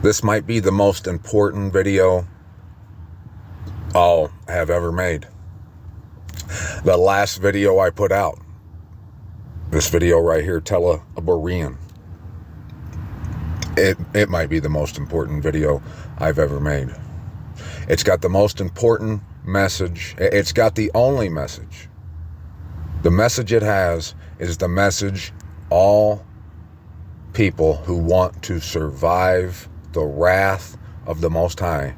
This might be the most important video I'll have ever made. The last video I put out, this video right here, Tell a Berean, it might be the most important video I've ever made. It's got the most important message. It's got the only message. The message it has is the message all people who want to survive the wrath of the Most High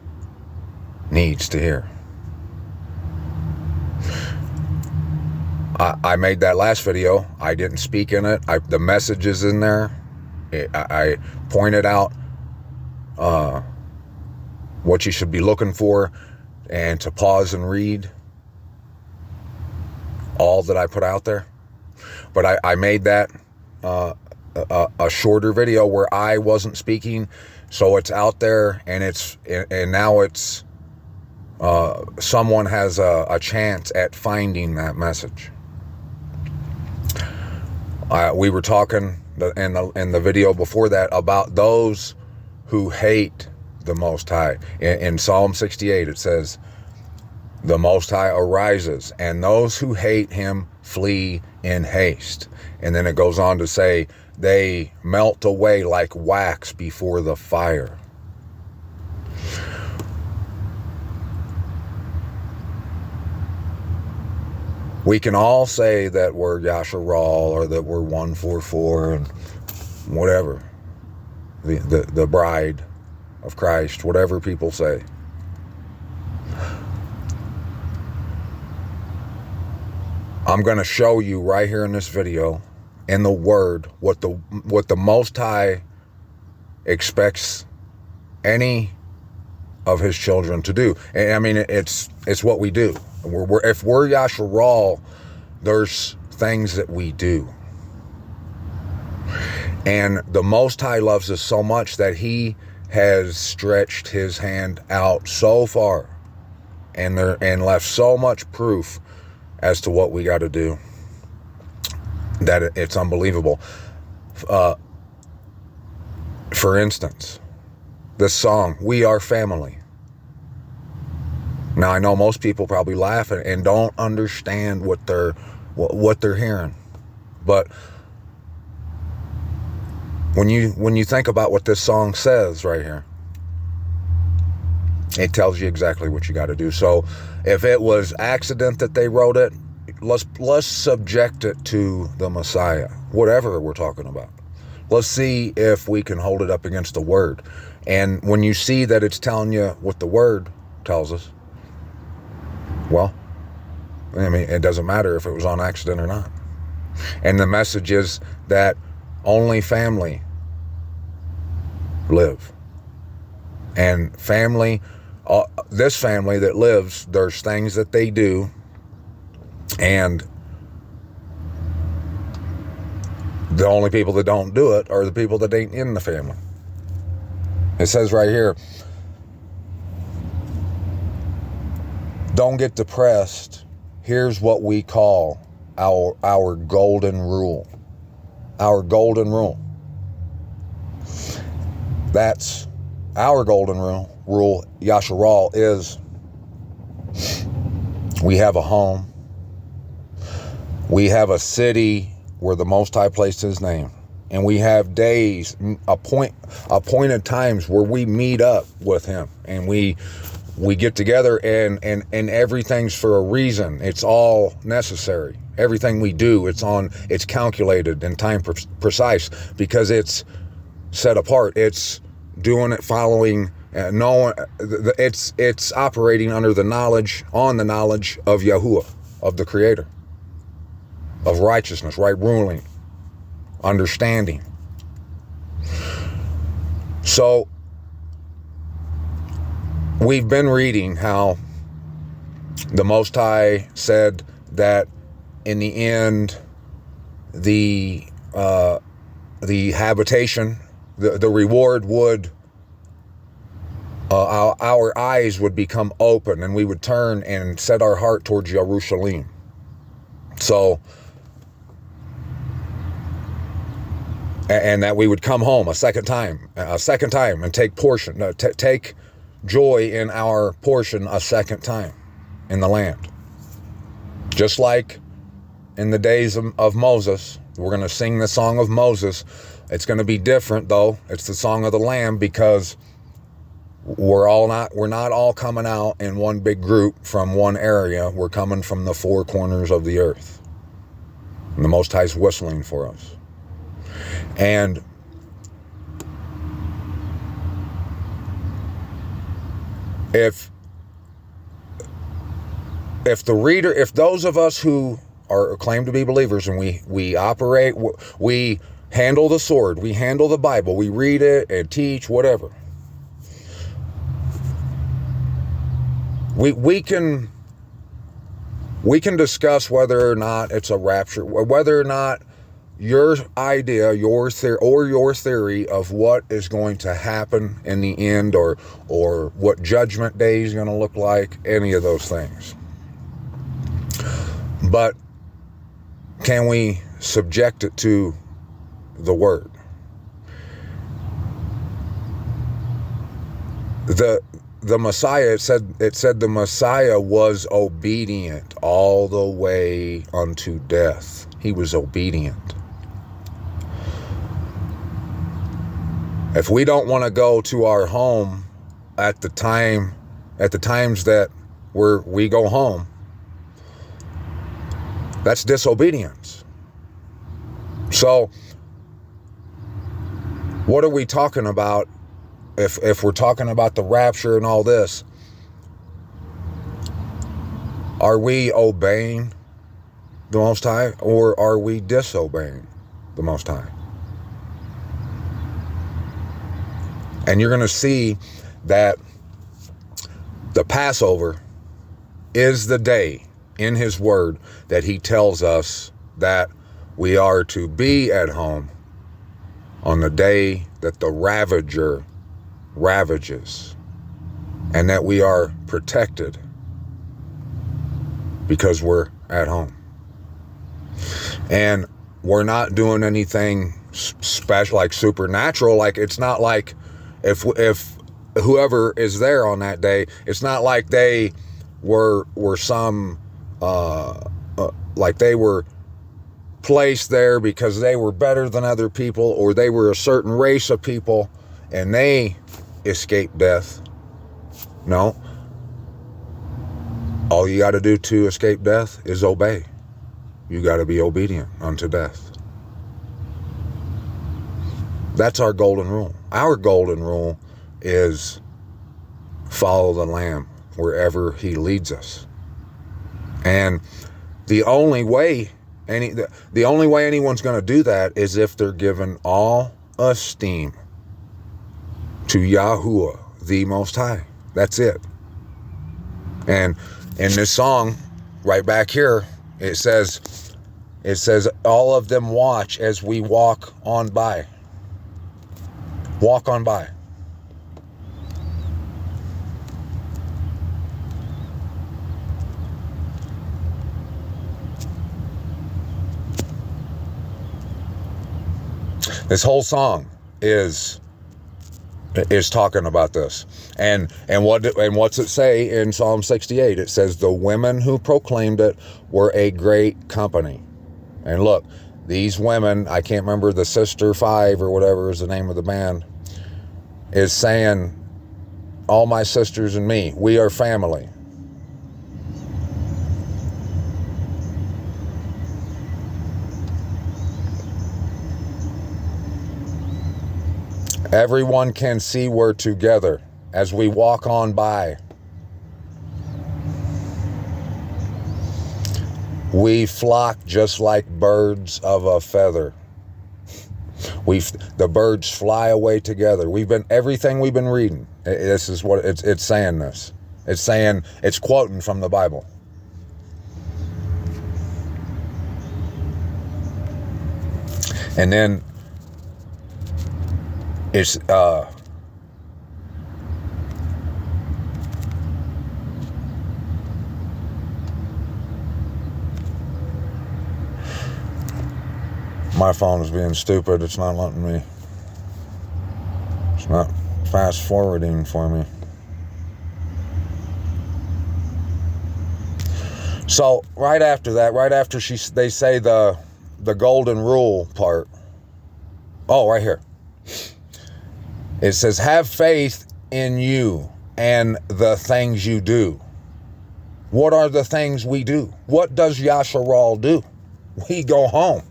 needs to hear. I made that last video. I didn't speak in it. The message is in there. I pointed out what you should be looking for and to pause and read all that I put out there. But I made that a shorter video where I wasn't speaking, so it's out there, and now it's someone has a chance at finding that message. We were talking in the video before that about those who hate the Most High. In Psalm 68, it says, "The Most High arises, and those who hate him flee in haste." And then it goes on to say, "They melt away like wax before the fire." We can all say that we're Yasharal or that we're 144 and whatever, the bride of Christ, whatever people say. I'm going to show you right here in this video, in the Word, what the Most High expects any of His children to do. And I mean, it's what we do. If we're Yasharal, there's things that we do. And the Most High loves us so much that He has stretched His hand out so far and left so much proof as to what we got to do that it's unbelievable. For instance, this song, "We Are Family." Now, I know most people probably laugh and don't understand what they're hearing, but when you think about what this song says right here, it tells you exactly what you got to do. So, if it was accident that they wrote it, let's subject it to the Messiah, whatever we're talking about. Let's see if we can hold it up against the Word. And when you see that it's telling you what the Word tells us, well, I mean, it doesn't matter if it was on accident or not. And the message is that only family live. And family, this family that lives, there's things that they do, and the only people that don't do it are the people that ain't in the family. It says right here, "Don't get depressed. Here's what we call our golden rule." Our golden rule. That's our golden rule. Yasharal is, we have a home. We have a city where the Most High placed His name. And we have days, appointed times where we meet up with Him. And we get together and everything's for a reason. It's all necessary. Everything we do, it's calculated and time precise because it's set apart. It's doing it following, it's operating on the knowledge of Yahuwah, of the Creator, of righteousness, right ruling, understanding. So, we've been reading how the Most High said that in the end, the habitation, the reward would, our eyes would become open and we would turn and set our heart towards Jerusalem. So, and that we would come home a second time, and take take joy in our portion a second time in the land. Just like in the days of Moses, we're going to sing the song of Moses. It's going to be different though. It's the song of the Lamb, because we're not all coming out in one big group from one area. We're coming from the four corners of the earth. And the Most High's whistling for us. And if those of us who are claimed to be believers, and we operate, we handle the sword, we handle the Bible, we read it and teach, whatever, we can discuss whether or not it's a rapture, whether or not your idea, your theory of what is going to happen in the end, or what judgment day is going to look like, any of those things. But can we subject it to the Word? The Messiah, it said the Messiah was obedient all the way unto death. He was obedient. If we don't want to go to our home at the times that we go home, that's disobedience. So what are we talking about? If we're talking about the rapture and all this, are we obeying the Most High, or are we disobeying the Most High? And you're going to see that the Passover is the day in His Word that He tells us that we are to be at home on the day that the ravager ravages, and that we are protected because we're at home. And we're not doing anything special, like supernatural. Like, it's not like if whoever is there on that day, it's not like they were some like they were placed there because they were better than other people, or they were a certain race of people and they escaped death. No. All you got to do to escape death is obey. You got to be obedient unto death. That's our golden rule. Our golden rule is follow the Lamb wherever He leads us. And the only way anyone's going to do that is if they're given all esteem to Yahuwah, the Most High. That's it. And in this song, right back here, it says, all of them watch as we walk on by. Walk on by. This whole song is talking about this. And what's it say in Psalm 68? It says, the women who proclaimed it were a great company. And look, these women, I can't remember, the Sister Five or whatever is the name of the band, is saying, all my sisters and me, we are family. Everyone can see we're together as we walk on by. We flock just like birds of a feather. The birds fly away together. Everything we've been reading. This is what it's saying. This. It's saying, it's quoting from the Bible. And then it's My phone is being stupid. It's not letting me. It's not fast forwarding for me. So right after that, right after they say the golden rule part. Oh, right here. It says, have faith in you and the things you do. What are the things we do? What does Yasharal do? We go home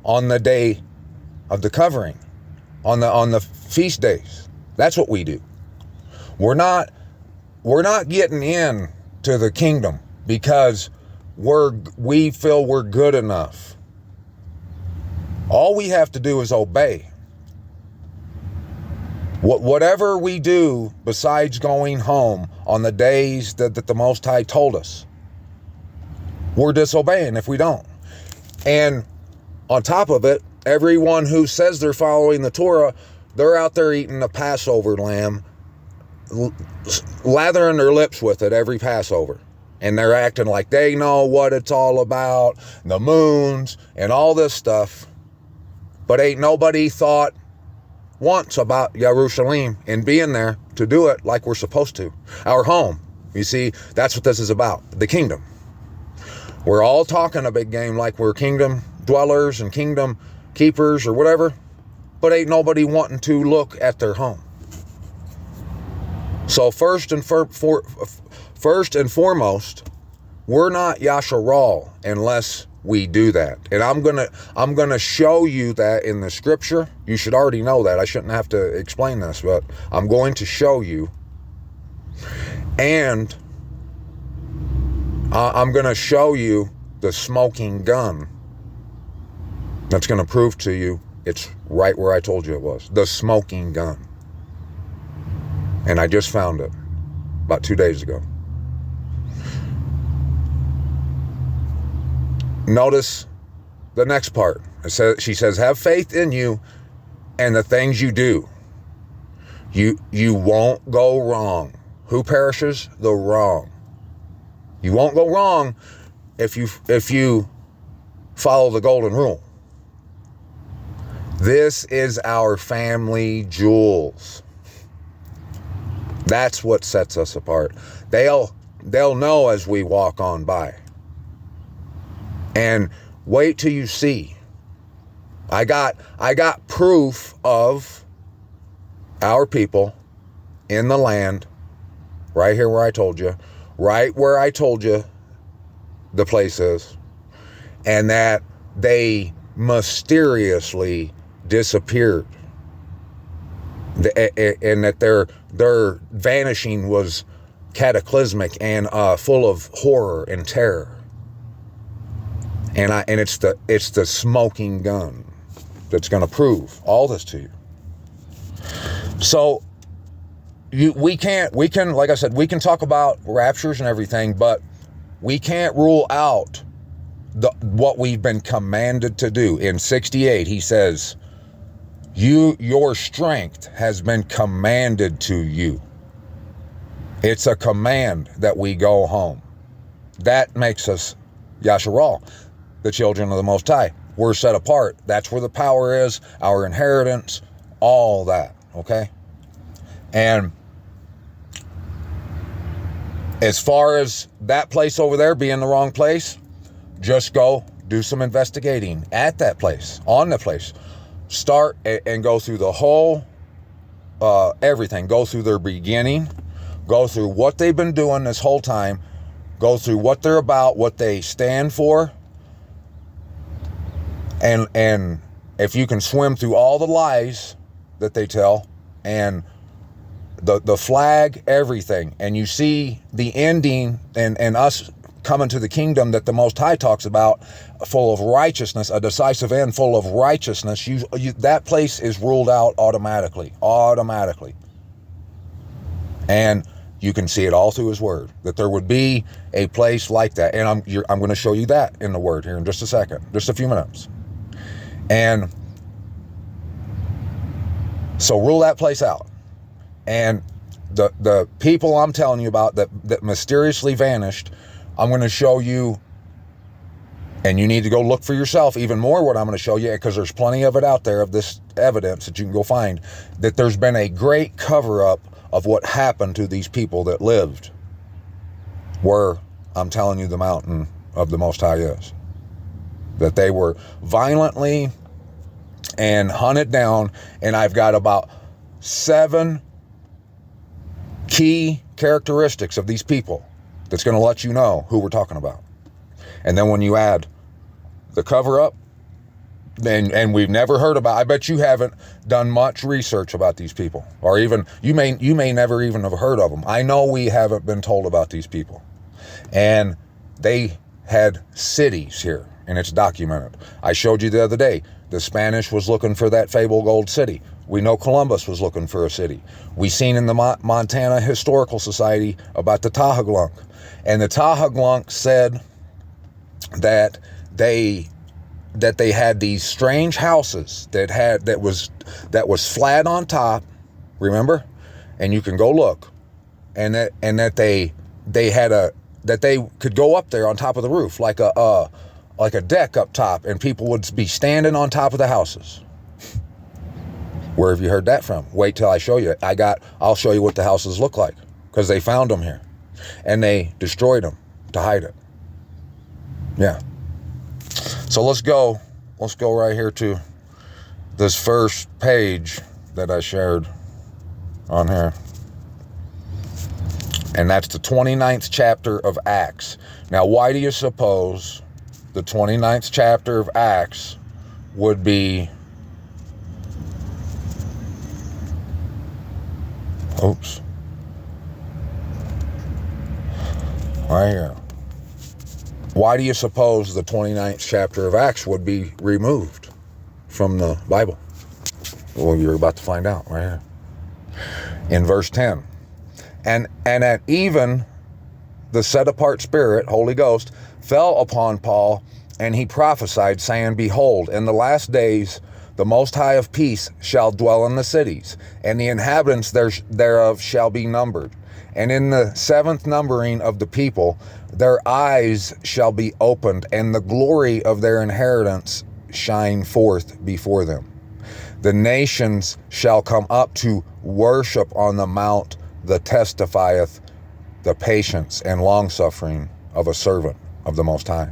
on the day of the covering, on the feast days. That's what we do. We're not getting in to the kingdom because we feel we're good enough. All we have to do is obey. Whatever we do besides going home on the days that the Most High told us, we're disobeying if we don't. And on top of it, everyone who says they're following the Torah, they're out there eating the Passover lamb, lathering their lips with it every Passover. And they're acting like they know what it's all about, the moons and all this stuff. But ain't nobody thought once about Jerusalem and being there to do it like we're supposed to. Our home. You see, that's what this is about. The kingdom. We're all talking a big game like we're kingdom dwellers and kingdom keepers or whatever, but ain't nobody wanting to look at their home. So first and foremost, we're not Yasharal unless we do that. And I'm gonna show you that in the scripture. You should already know that. I shouldn't have to explain this, but I'm going to show you. And I'm gonna show you the smoking gun. That's gonna prove to you it's right where I told you it was. The smoking gun. And I just found it about 2 days ago. Notice the next part. She says, have faith in you and the things you do. You won't go wrong. Who perishes? The wrong. You won't go wrong if you follow the golden rule. This is our family jewels. That's what sets us apart. They'll know as we walk on by. And wait till you see. I got proof of our people in the land, right here where I told you, right where I told you the place is, and that they mysteriously disappeared, and that their vanishing was cataclysmic and full of horror and terror. And it's the smoking gun that's going to prove all this to you. So we can, like I said, we can talk about raptures and everything, but we can't rule out what we've been commanded to do. In 68, he says, your strength has been commanded to you. It's a command that we go home. That makes us Yasharal, the children of the Most High. We're set apart. That's where the power is, our inheritance, all that, okay? And as far as that place over there being the wrong place, just go do some investigating at that place, on the place. Start and go through the whole, everything. Go through their beginning. Go through what they've been doing this whole time. Go through what they're about, what they stand for. And if you can swim through all the lies that they tell and the flag, everything, and you see the ending and us coming to the kingdom that the Most High talks about, full of righteousness, a decisive end full of righteousness, that place is ruled out automatically. And you can see it all through his word, that there would be a place like that. And I'm going to show you that in the word here in just a second, just a few minutes. And so rule that place out. And the people I'm telling you about that mysteriously vanished, I'm going to show you And you need to go look for yourself even more what I'm going to show you, because there's plenty of it out there, of this evidence that you can go find, that there's been a great cover-up of what happened to these people that lived where I'm telling you the mountain of the Most High is. That they were violently and hunted down, and I've got about 7 key characteristics of these people that's going to let you know who we're talking about. And then when you add the cover-up, and we've never heard about, I bet you haven't done much research about these people, or even you may never even have heard of them. I know we haven't been told about these people, and they had cities here, and it's documented. I showed you the other day, the Spanish was looking for that fabled gold city. We know Columbus was looking for a city. We seen in the Montana Historical Society about the Tahaglunk, and the Tahaglunk said that they had these strange houses that was flat on top, remember? And you can go look, and that they could go up there on top of the roof like a deck up top, and people would be standing on top of the houses. Where have you heard that from? Wait till I show you. I'll show you what the houses look like, because they found them here and they destroyed them to hide it. Yeah. So let's go right here to this first page that I shared on here. And that's the 29th chapter of Acts. Now, why do you suppose the 29th chapter of Acts would be, right here. Why do you suppose the 29th chapter of Acts would be removed from the Bible? Well, you're about to find out right here. In verse 10. And at even the set-apart Spirit, Holy Ghost, fell upon Paul, and he prophesied, saying, Behold, in the last days the Most High of peace shall dwell in the cities, and the inhabitants thereof shall be numbered. And in the 7th numbering of the people, their eyes shall be opened, and the glory of their inheritance shine forth before them. The nations shall come up to worship on the mount that testifieth the patience and long-suffering of a servant of the Most High.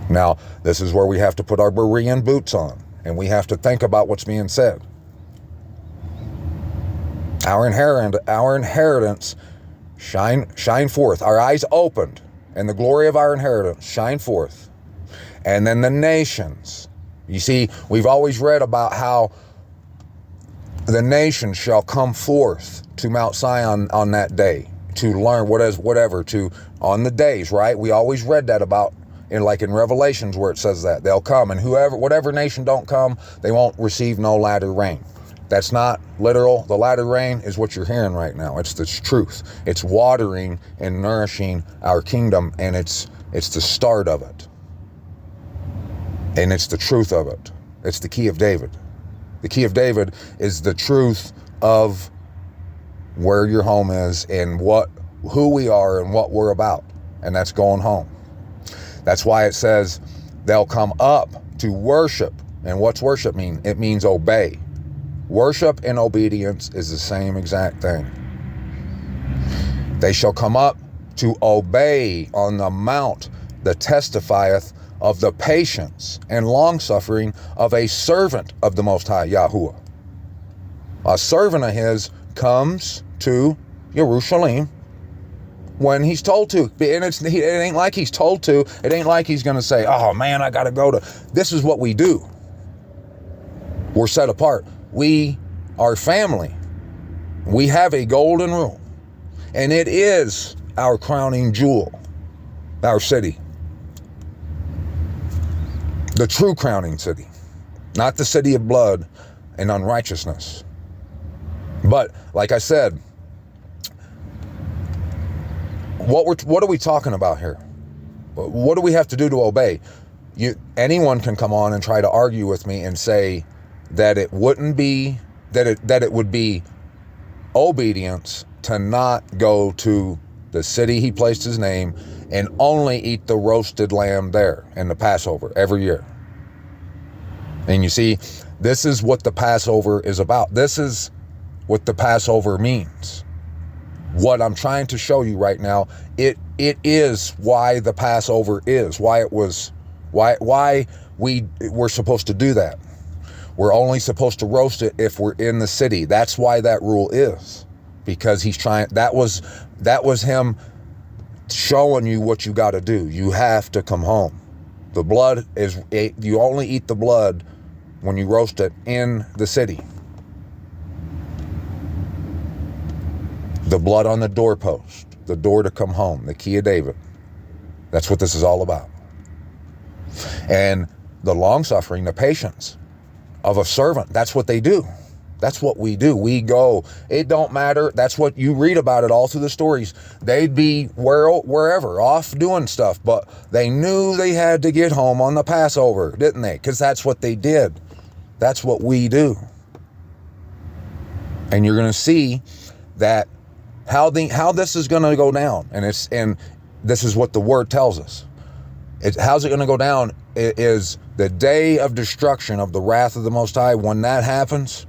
Now, this is where we have to put our Berean boots on, and we have to think about what's being said. Our inheritance shine forth. Our eyes opened, and the glory of our inheritance shine forth. And then the nations. You see, we've always read about how the nations shall come forth to Mount Zion on that day to learn on the days, right? We always read that about in Revelations, where it says that they'll come, and whatever nation don't come, they won't receive no latter rain. That's not literal. The latter rain is what you're hearing right now. It's the truth. It's watering and nourishing our kingdom, and it's the start of it. And it's the truth of it. It's the key of David. The key of David is the truth of where your home is and who we are and what we're about. And that's going home. That's why it says they'll come up to worship. And what's worship mean? It means obey. Worship and obedience is the same exact thing. They shall come up to obey on the mount that testifieth of the patience and long-suffering of a servant of the Most High, Yahuwah. A servant of his comes to Jerusalem when he's told to. And it ain't like he's told to. It ain't like he's going to say, oh man, I got to go to. This is what we do. We're set apart. We are family. We have a golden rule. And it is our crowning jewel, our city. The true crowning city. Not the city of blood and unrighteousness. But, like I said, what are we talking about here? What do we have to do to obey? Anyone can come on and try to argue with me and say that it wouldn't be, that it would be obedience to not go to the city he placed his name and only eat the roasted lamb there in the Passover every year. And you see, this is what the Passover is about. This is what the Passover means. What I'm trying to show you right now, it is why the Passover is, why we're supposed to do that. We're only supposed to roast it if we're in the city. That's why that rule is, because he's trying. That was him showing you what you got to do. You have to come home. The blood is, you only eat the blood when you roast it in the city. The blood on the doorpost, the door to come home, the key of David. That's what this is all about. And the long suffering, the patience of a servant, that's what they do. That's what we do. We go. It don't matter. That's what you read about it all through the stories. They'd be wherever, off doing stuff, but they knew they had to get home on the Passover, didn't they? Because that's what they did. That's what we do. And you're going to see that how this is going to go down, and this is what the word tells us. How's it going to go down? It is the day of destruction of the wrath of the Most High. When that happens,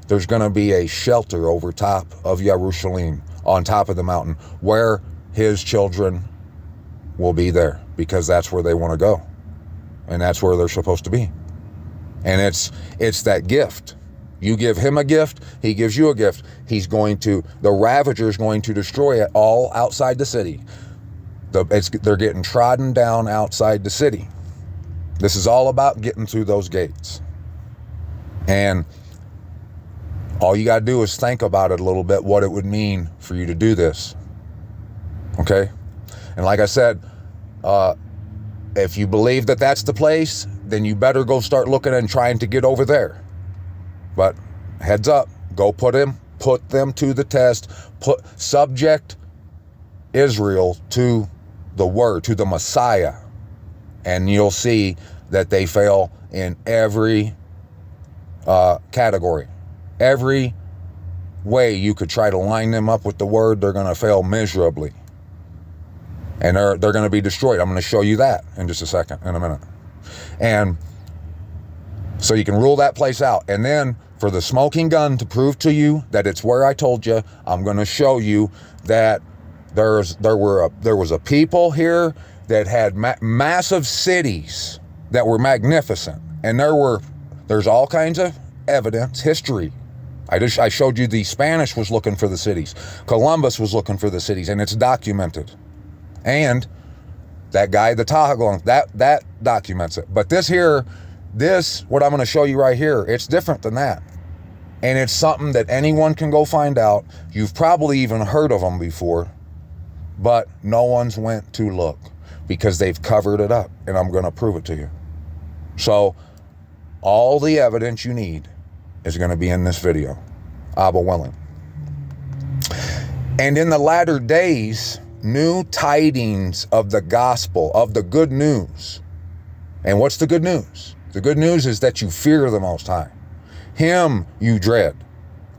there's going to be a shelter over top of Jerusalem, on top of the mountain, where his children will be there, because that's where they want to go, and that's where they're supposed to be. And it's that gift. You give him a gift, he gives you a gift. The Ravager is going to destroy it all outside the city. They're getting trodden down outside the city. This is all about getting through those gates. And all you got to do is think about it a little bit, what it would mean for you to do this. Okay? And like I said, if you believe that that's the place, then you better go start looking and trying to get over there. But heads up, go put them to the test, subject Israel to the word, to the Messiah, and you'll see that they fail in every category. Every way you could try to line them up with the word, they're going to fail miserably. And they're going to be destroyed. I'm going to show you that in just a minute. And so you can rule that place out. And then for the smoking gun to prove to you that it's where I told you, I'm going to show you that there was a people here that had massive cities that were magnificent. And there's all kinds of evidence, history. I showed you the Spanish was looking for the cities. Columbus was looking for the cities, and it's documented. And that guy, the Tahaglong, that documents it. But what I'm going to show you right here, it's different than that. And it's something that anyone can go find out. You've probably even heard of them before, but no one's went to look because they've covered it up, and I'm going to prove it to you. So all the evidence you need is going to be in this video, Abba willing. And in the latter days, new tidings of the gospel, of the good news. And what's the good news? The good news is that you fear the Most High. Him you dread.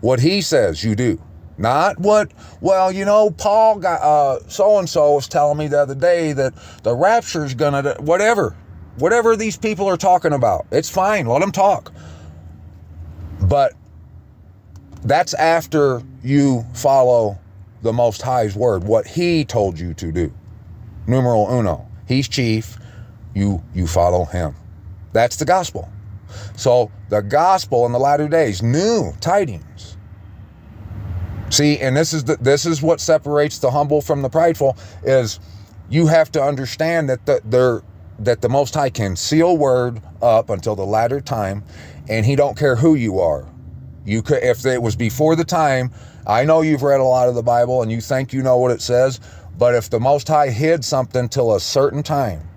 What he says you do. Not what, Paul got, so-and-so was telling me the other day that the rapture's gonna, whatever these people are talking about. It's fine, let them talk. But that's after you follow the Most High's word, what he told you to do. Numeral uno. He's chief, you follow him. That's the gospel. So the gospel in the latter days, new tidings. See, and this is what separates the humble from the prideful, is you have to understand that the Most High can seal word up until the latter time, and he don't care who you are. You could, if it was before the time, I know you've read a lot of the Bible and you think you know what it says, but if the Most High hid something till a certain time,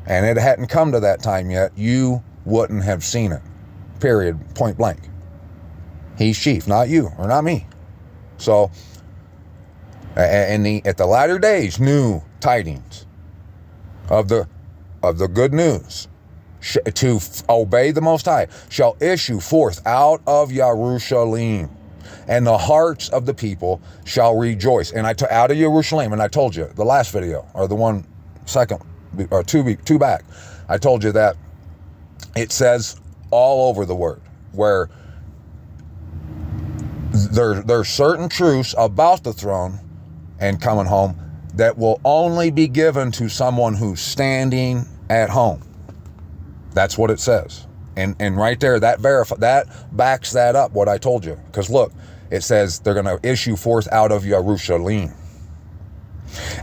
and it hadn't come to that time yet, you wouldn't have seen it. Period. Point blank. He's chief, not you or not me. So, at the latter days, new tidings of the good news to obey the Most High shall issue forth out of Jerusalem. and the hearts of the people shall rejoice. And out of Jerusalem, and I told you the last video, or the one second, or two back, I told you that it says all over the word where there's certain truths about the throne and coming home that will only be given to someone who's standing at home. That's what it says. And right there, that backs that up, what I told you. Because look, it says they're going to issue forth out of Jerusalem.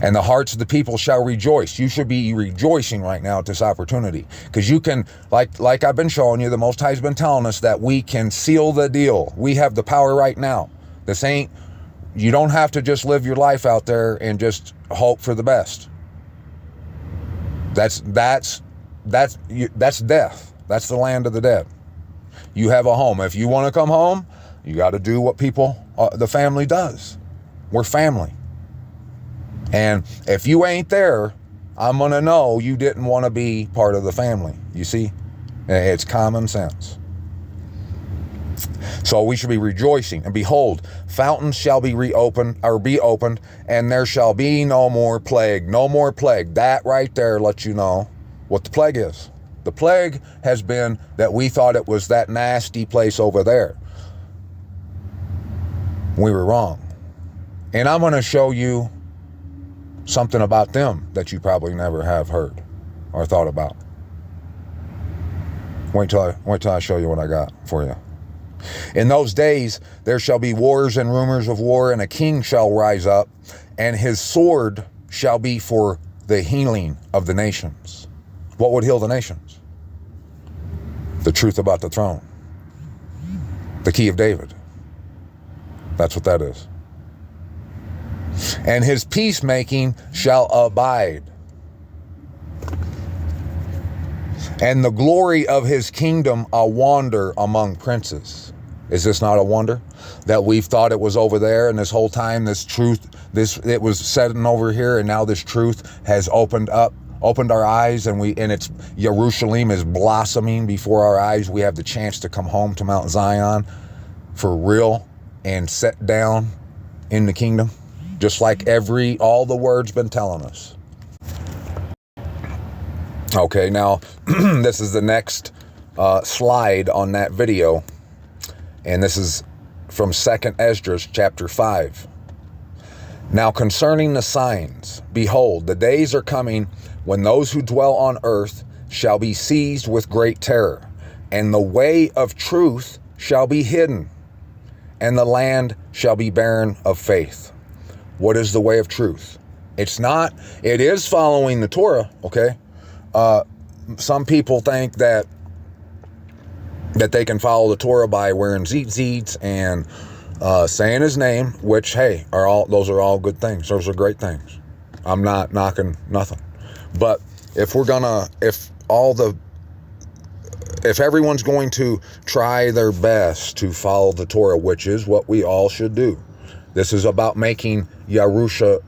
And the hearts of the people shall rejoice. You should be rejoicing right now at this opportunity. Because you can, like I've been showing you, the Most High's been telling us that we can seal the deal. We have the power right now. You don't have to just live your life out there and just hope for the best. That's death. That's the land of the dead. You have a home. If you want to come home, you got to do what the family does. We're family. And if you ain't there, I'm going to know you didn't want to be part of the family. You see? It's common sense. So we should be rejoicing. And behold, fountains shall be opened, and there shall be no more plague. No more plague. That right there lets you know what the plague is. The plague has been that we thought it was that nasty place over there. We were wrong. And I'm going to show you something about them that you probably never have heard or thought about. Wait till I show you what I got for you. In those days there shall be wars and rumors of war, and a king shall rise up, and his sword shall be for the healing of the nations. What would heal the nations? The truth about the throne. The key of David. That's what that is. And his peacemaking shall abide. And the glory of his kingdom a wonder among princes. Is this not a wonder? That we've thought it was over there, and this whole time this truth, it was sitting over here, and now this truth has opened our eyes, and it's Jerusalem is blossoming before our eyes. We have the chance to come home to Mount Zion for real and sit down in the kingdom, just like all the word's been telling us. Okay, now this is the next slide on that video, and this is from 2 Esdras chapter 5. Now concerning the signs, behold, the days are coming when those who dwell on earth shall be seized with great terror, and the way of truth shall be hidden, and the land shall be barren of faith. What is the way of truth? It is following the Torah, okay? Some people think that they can follow the Torah by wearing tzitzits and saying his name, which, hey, those are all good things. Those are great things. I'm not knocking nothing. But if everyone's going to try their best to follow the Torah, which is what we all should do. This is about making Yasharal,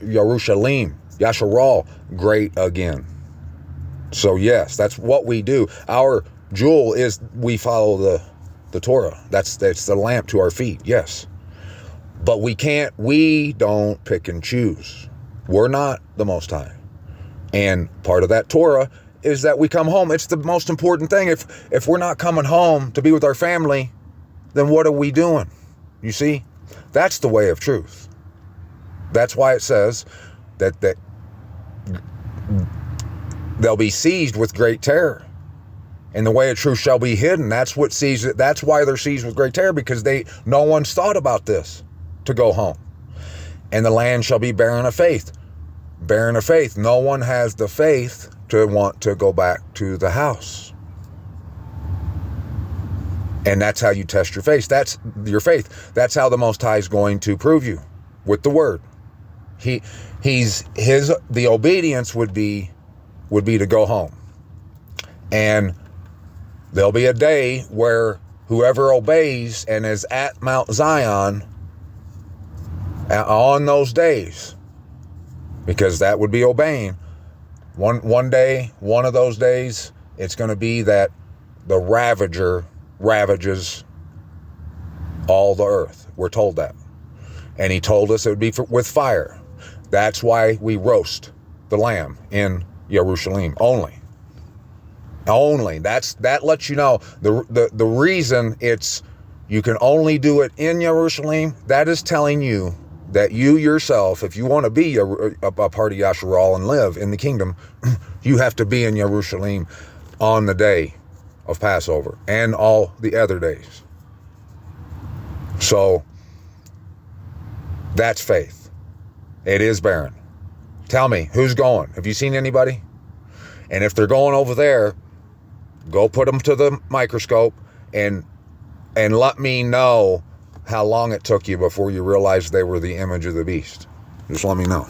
great again. So yes, that's what we do. Our jewel is we follow the Torah. That's the lamp to our feet, yes. But we don't pick and choose. We're not the Most High. And part of that Torah is that we come home. It's the most important thing. If we're not coming home to be with our family, then what are we doing? You see? That's the way of truth. That's why it says that they'll be seized with great terror, and the way of truth shall be hidden. That's why they're seized with great terror, because no one's thought about this to go home. And the land shall be barren of faith. Barren of faith. No one has the faith to want to go back to the house. And that's how you test your faith. That's your faith. That's how the Most High is going to prove you, with the word. The obedience would be to go home. And there'll be a day where whoever obeys and is at Mount Zion on those days, because that would be obeying. One day, one of those days, it's going to be that the ravager ravages all the earth. We're told that. And he told us it would be with fire. That's why we roast the lamb in Jerusalem only. Only. That lets you know the reason you can only do it in Jerusalem. That is telling you that you yourself, if you want to be a part of Yasharal and live in the kingdom, you have to be in Jerusalem on the day of Passover and all the other days. So that's faith. It is barren. Tell me, who's going? Have you seen anybody? And if they're going over there, go put them to the microscope and let me know how long it took you before you realized they were the image of the beast. Just let me know.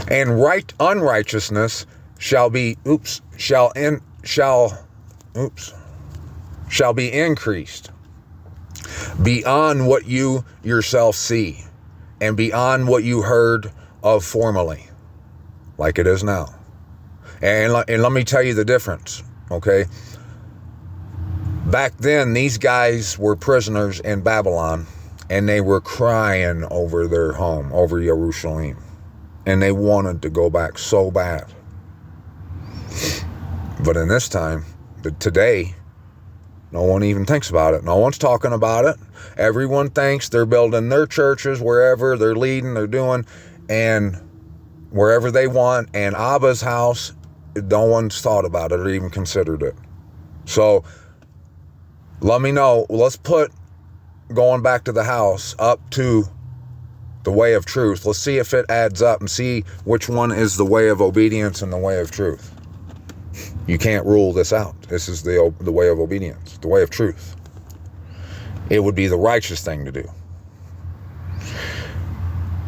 And unrighteousness shall be increased beyond what you yourself see and beyond what you heard of formerly, like it is now. And let me tell you the difference, okay? Back then, these guys were prisoners in Babylon, and they were crying over their home, over Jerusalem. And they wanted to go back so bad. But in this time, today, no one even thinks about it. No one's talking about it. Everyone thinks they're building their churches wherever they're leading, they're doing, and wherever they want. And Abba's house, no one's thought about it or even considered it. So let me know. Let's put going back to the house up to the way of truth. Let's see if it adds up and see which one is the way of obedience and the way of truth. You can't rule this out. This is the way of obedience, the way of truth. It would be the righteous thing to do.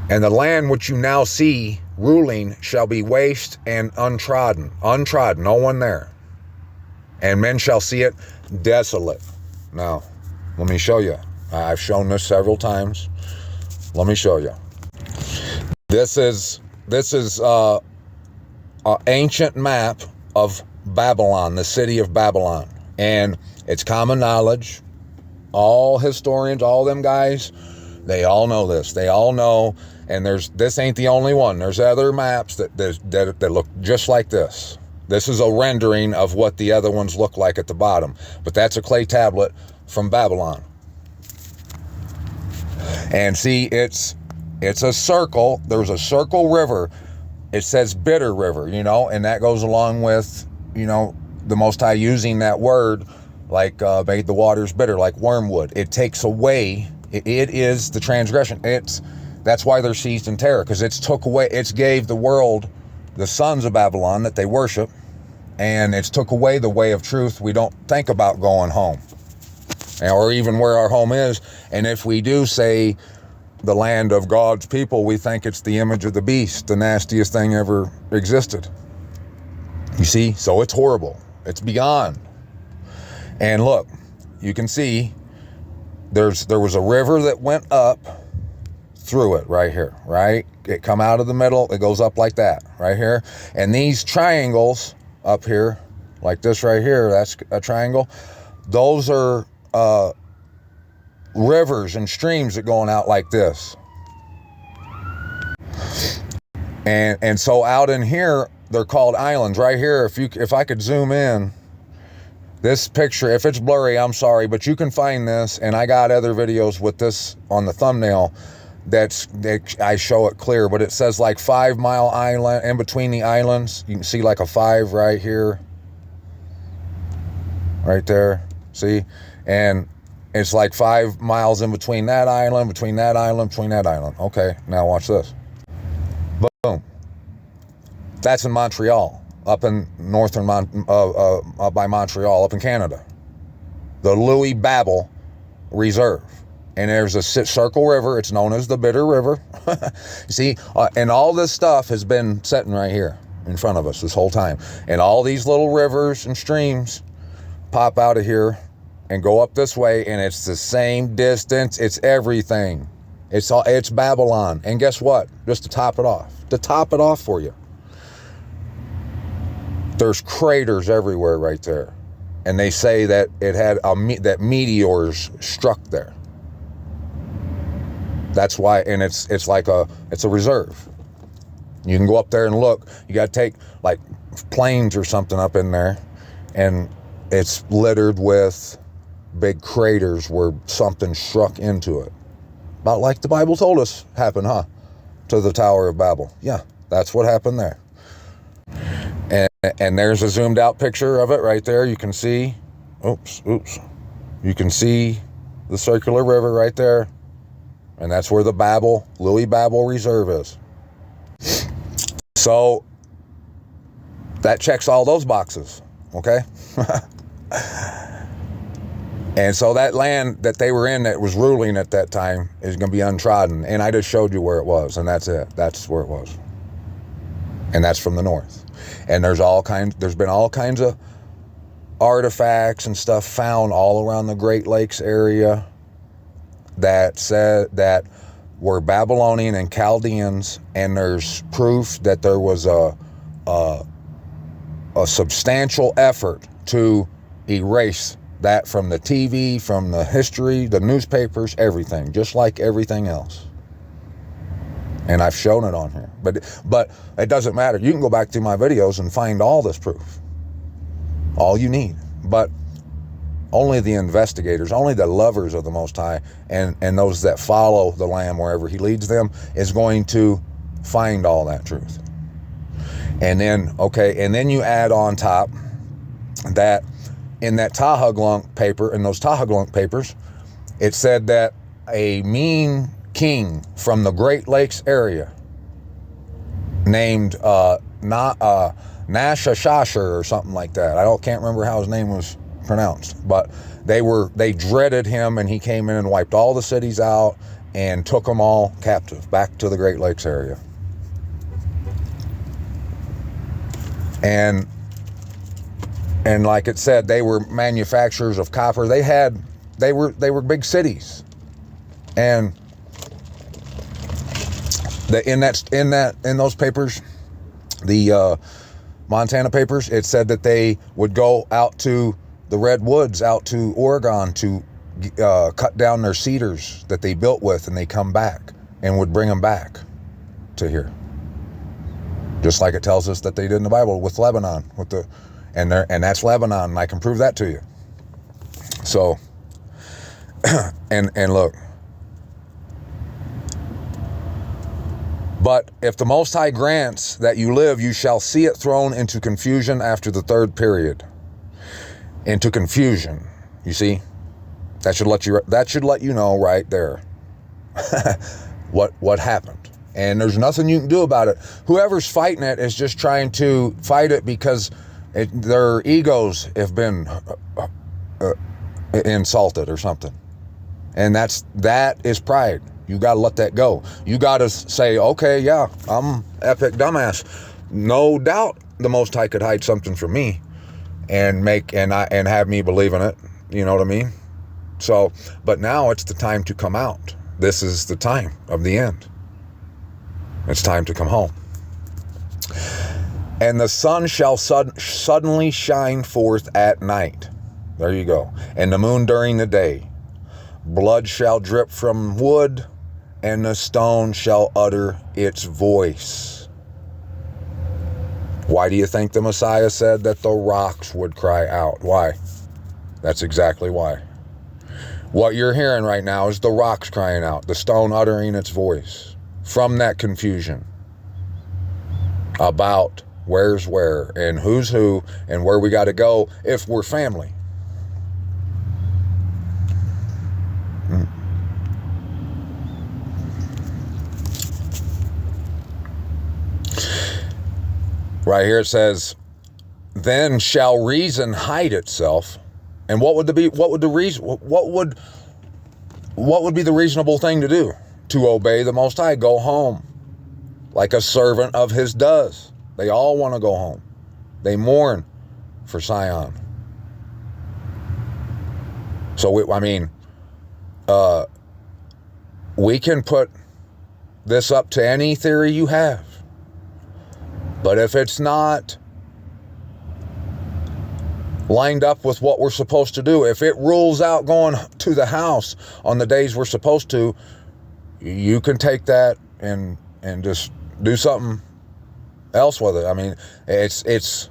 And the land which you now see ruling shall be waste and untrodden, no one there. And men shall see it desolate. Now, let me show you. I've shown this several times. Let me show you. This is an ancient map of Babylon, the city of Babylon. And it's common knowledge. All historians, all them guys, they all know this. They all know. And this ain't the only one. There's other maps that look just like this. This is a rendering of what the other ones look like at the bottom. But that's a clay tablet from Babylon. And see, it's a circle. There's a circle river. It says bitter river, and that goes along with, the Most High using that word, like made the waters bitter, like wormwood. It takes away, it is the transgression. That's why they're seized in terror, because it's gave the world the sons of Babylon that they worship, and it's took away the way of truth. We don't think about going home, or even where our home is. And if we do say the land of God's people, we think it's the image of the beast, the nastiest thing ever existed. You see? So it's horrible. It's beyond. And look, you can see there was a river that went up through it right here, right? It come out of the middle, it goes up like that, right here. And these triangles up here, like this right here, that's a triangle. Those are rivers and streams that going out like this. And so out in here, they're called islands. Right here, if I could zoom in, this picture, if it's blurry, I'm sorry, but you can find this, and I got other videos with this on the thumbnail I show it clear, but it says like 5 Mile Island. In between the islands, you can see like a 5 right here, right there, see? And it's like 5 miles in between that island, between that island, between that island. Okay, now watch this. Boom. That's in Montreal, up in northern by Montreal, up in Canada. The Louis Babel Reserve. And there's a circle river. It's known as the Bitter River. You see, and all this stuff has been sitting right here in front of us this whole time. And all these little rivers and streams pop out of here and go up this way, and it's the same distance. It's everything. It's Babylon. And guess what? Just to top it off for you, there's craters everywhere right there. And they say that it had that meteors struck there. That's why, and it's like it's a reserve. You can go up there and look. You got to take like planes or something up in there, and it's littered with big craters where something struck into it. About like the Bible told us happened, huh? To the Tower of Babel. Yeah, that's what happened there. And there's a zoomed out picture of it right there. You can see, oops. You can see the circular river right there. And that's where the Louis Babel Reserve is. So that checks all those boxes, okay? And so that land that they were in that was ruling at that time is going to be untrodden. And I just showed you where it was, and that's it. That's where it was. And that's from the north. And there's been all kinds of artifacts and stuff found all around the Great Lakes area that said that were Babylonian and Chaldeans, and there's proof that there was a substantial effort to erase that from the TV, from the history, the newspapers, everything, just like everything else. And I've shown it on here. But it doesn't matter. You can go back through my videos and find all this proof. All you need. But only the investigators, only the lovers of the Most High, and those that follow the Lamb wherever he leads them, is going to find all that truth. And then you add on top that in that Tahaglunk paper, in those Tahaglunk papers, it said that a mean king from the Great Lakes area named Nashashasher or something like that. I can't remember how his name was pronounced, but they dreaded him, and he came in and wiped all the cities out and took them all captive back to the Great Lakes area. And like it said, they were manufacturers of copper. They were big cities, and in those papers, the Montana papers, it said that they would go out to the redwoods, out to Oregon to cut down their cedars that they built with, and they come back and would bring them back to here. Just like it tells us that they did in the Bible with Lebanon, and that's Lebanon, and I can prove that to you. So, and look. But if the Most High grants that you live, you shall see it thrown into confusion after the third period. Into confusion. You see? That should let you know right there what happened. And there's nothing you can do about it. Whoever's fighting it is just trying to fight it because their egos have been insulted or something. And that is pride. You got to let that go. You got to say, okay, yeah, I'm epic dumbass. No doubt the Most High could hide something from me and have me believe in it. You know what I mean? So, but now it's the time to come out. This is the time of the end. It's time to come home. And the sun shall suddenly shine forth at night. There you go. And the moon during the day. Blood shall drip from wood, and the stone shall utter its voice. Why do you think the Messiah said that the rocks would cry out? Why? That's exactly why. What you're hearing right now is the rocks crying out, the stone uttering its voice from that confusion about where's where and who's who and where we got to go if we're family. Right here it says, then shall reason hide itself. And what would be the reasonable thing to do? To obey the Most High, go home, like a servant of his does. They all want to go home. They mourn for Sion. So we can put this up to any theory you have. But if it's not lined up with what we're supposed to do. If it rules out going to the house on the days we're supposed to, you can take that and just do something else with it. I mean, it's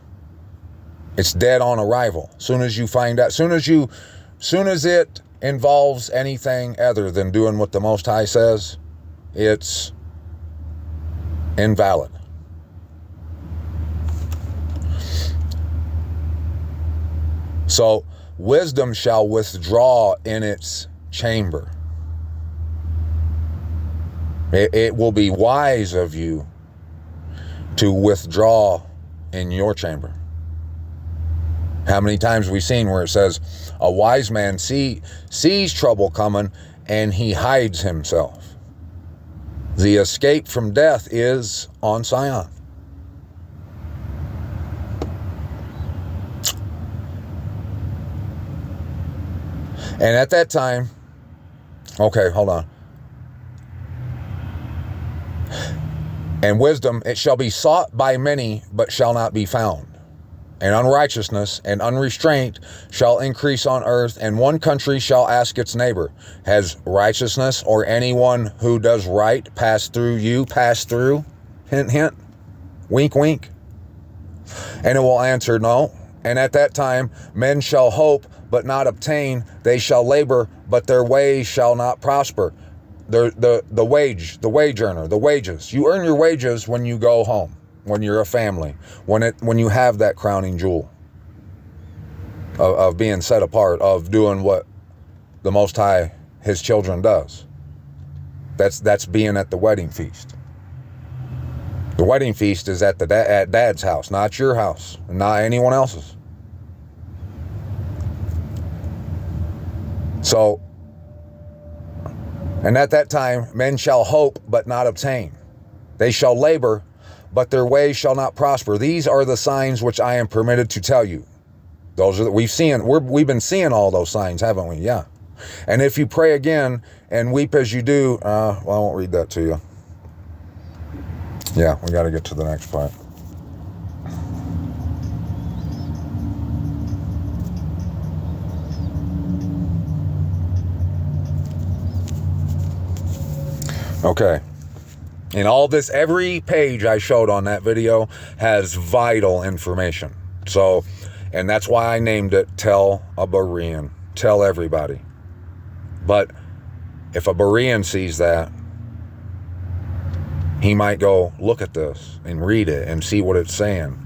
dead on arrival. Soon as you find out, soon as it involves anything other than doing what the Most High says, it's invalid. So wisdom shall withdraw in its chamber. It will be wise of you to withdraw in your chamber. How many times have we seen where it says a wise man sees trouble coming and he hides himself? The escape from death is on Sion. And at that time, okay, hold on. And wisdom, it shall be sought by many, but shall not be found. And unrighteousness and unrestraint shall increase on earth, and one country shall ask its neighbor, has righteousness or anyone who does right passed through you, passed through? Hint, hint. Wink, wink. And it will answer, no. And at that time, men shall hope, but not obtain. They shall labor, but their ways shall not prosper. The wage earner, the wages. You earn your wages when you go home, when you're a family, when you have that crowning jewel of being set apart, of doing what the Most High, His children, does. That's being at the wedding feast. The wedding feast is at Dad's house, not your house, not anyone else's. So, and at that time, men shall hope, but not obtain. They shall labor, but their ways shall not prosper. These are the signs which I am permitted to tell you. Those are we've been seeing all those signs, haven't we? Yeah. And if you pray again and weep as you do, well, I won't read that to you. Yeah, we got to get to the next part. Okay. And all this, every page I showed on that video has vital information. So, and that's why I named it Tell a Berean. Tell everybody. But if a Berean sees that, he might go look at this and read it and see what it's saying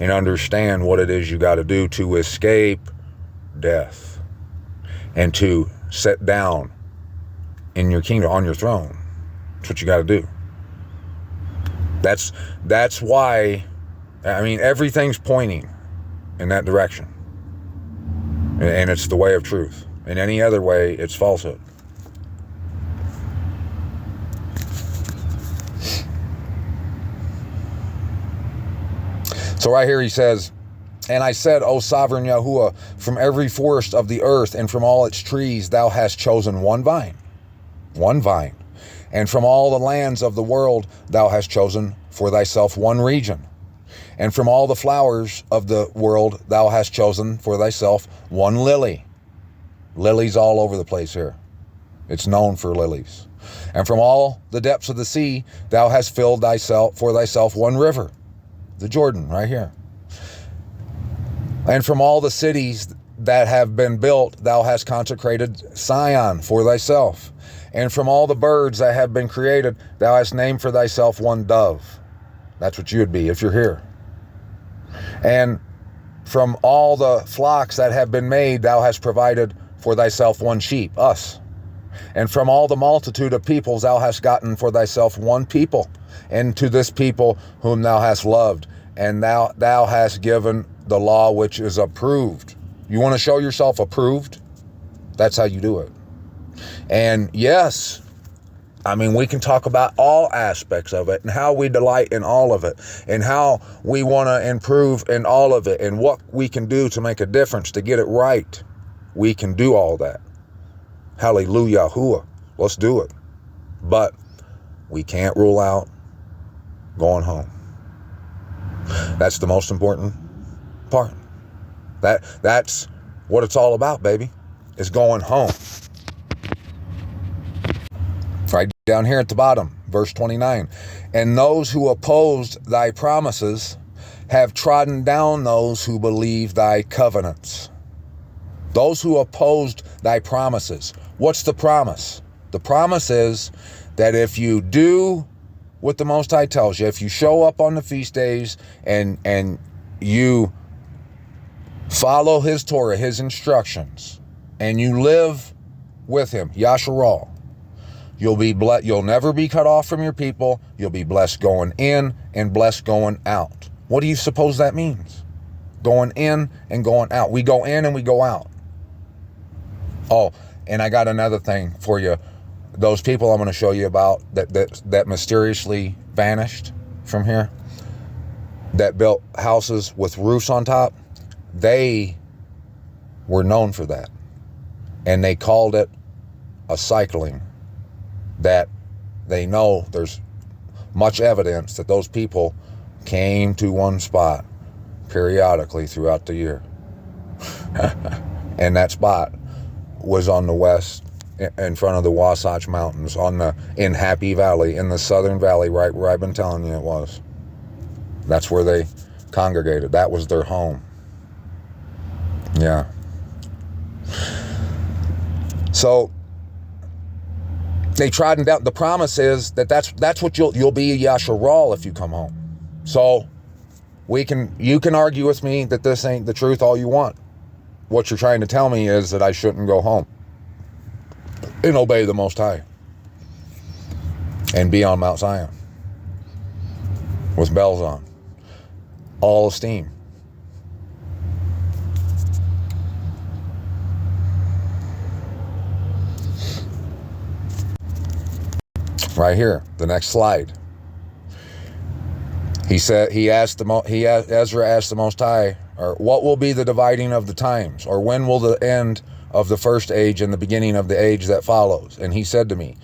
and understand what it is you got to do to escape death and to sit down in your kingdom, on your throne. That's what you got to do. That's why, I mean, everything's pointing in that direction. And it's the way of truth. In any other way, it's falsehood. So right here he says, and I said, O sovereign Yahuwah, from every forest of the earth and from all its trees thou hast chosen one vine. One vine. And from all the lands of the world thou hast chosen for thyself one region. And from all the flowers of the world thou hast chosen for thyself one lily. Lilies all over the place here. It's known for lilies. And from all the depths of the sea thou hast filled thyself for thyself one river. The Jordan, right here. And from all the cities that have been built thou hast consecrated Sion for thyself. And from all the birds that have been created, thou hast named for thyself one dove. That's what you would be if you're here. And from all the flocks that have been made, thou hast provided for thyself one sheep, us. And from all the multitude of peoples, thou hast gotten for thyself one people. And to this people whom thou hast loved, and thou hast given the law which is approved. You want to show yourself approved? That's how you do it. And yes, I mean, we can talk about all aspects of it and how we delight in all of it and how we want to improve in all of it and what we can do to make a difference, to get it right. We can do all that. Hallelujah. Let's do it. But we can't rule out going home. That's the most important part. That's what it's all about, baby. It's going home. Right down here at the bottom, verse 29. And those who opposed thy promises have trodden down those who believe thy covenants. Those who opposed thy promises. What's the promise? The promise is that if you do what the Most High tells you, if you show up on the feast days and you follow his Torah, his instructions, and you live with him, Yasharal, you'll be blessed. You'll never be cut off from your people. You'll be blessed going in and blessed going out. What do you suppose that means? Going in and going out. We go in and we go out. Oh, and I got another thing for you. Those people I'm going to show you about that mysteriously vanished from here, that built houses with roofs on top, they were known for that. And they called it a cycling. That they know there's much evidence that those people came to one spot periodically throughout the year. And that spot was on the west, in front of the Wasatch Mountains, in Happy Valley, in the Southern Valley, right where I've been telling you it was. That's where they congregated. That was their home. Yeah. So they trodden down. The promise is that's what you'll be a Yasharal if you come home. So you can argue with me that this ain't the truth all you want. What you're trying to tell me is that I shouldn't go home and obey the Most High and be on Mount Zion with bells on, all esteem. Right here, the next slide. Ezra asked the Most High, or what will be the dividing of the times, or when will the end of the first age and the beginning of the age that follows? And he said to me,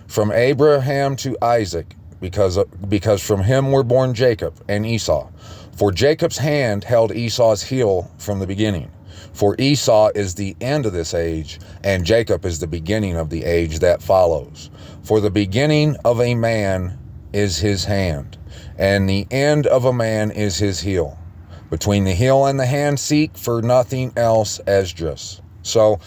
from Abraham to Isaac, because from him were born Jacob and Esau. For Jacob's hand held Esau's heel from the beginning. For Esau is the end of this age, and Jacob is the beginning of the age that follows. For the beginning of a man is his hand, and the end of a man is his heel. Between the heel and the hand seek for nothing else, Esdras. So,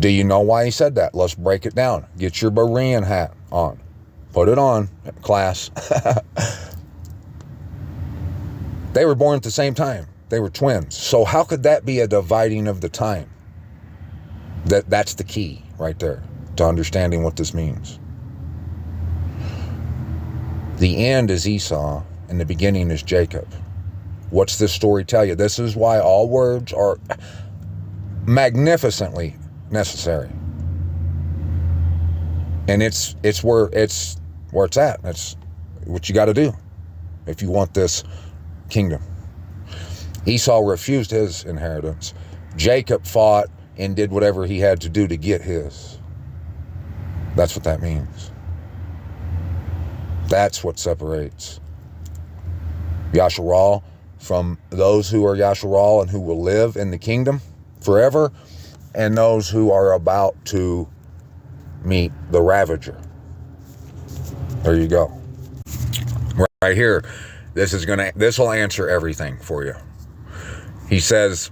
do you know why he said that? Let's break it down. Get your Berean hat on. Put it on, class. They were born at the same time. They were twins. So how could that be a dividing of the time? That's the key right there to understanding what this means. The end is Esau and the beginning is Jacob. What's this story tell you? This is why all words are magnificently necessary. And it's where it's at. That's what you got to do if you want this kingdom. Esau refused his inheritance. Jacob fought and did whatever he had to do to get his. That's what that means. That's what separates Yasharal from those who are Yasharal and who will live in the kingdom forever, and those who are about to meet the Ravager. There you go. Right here, this will answer everything for you. He says,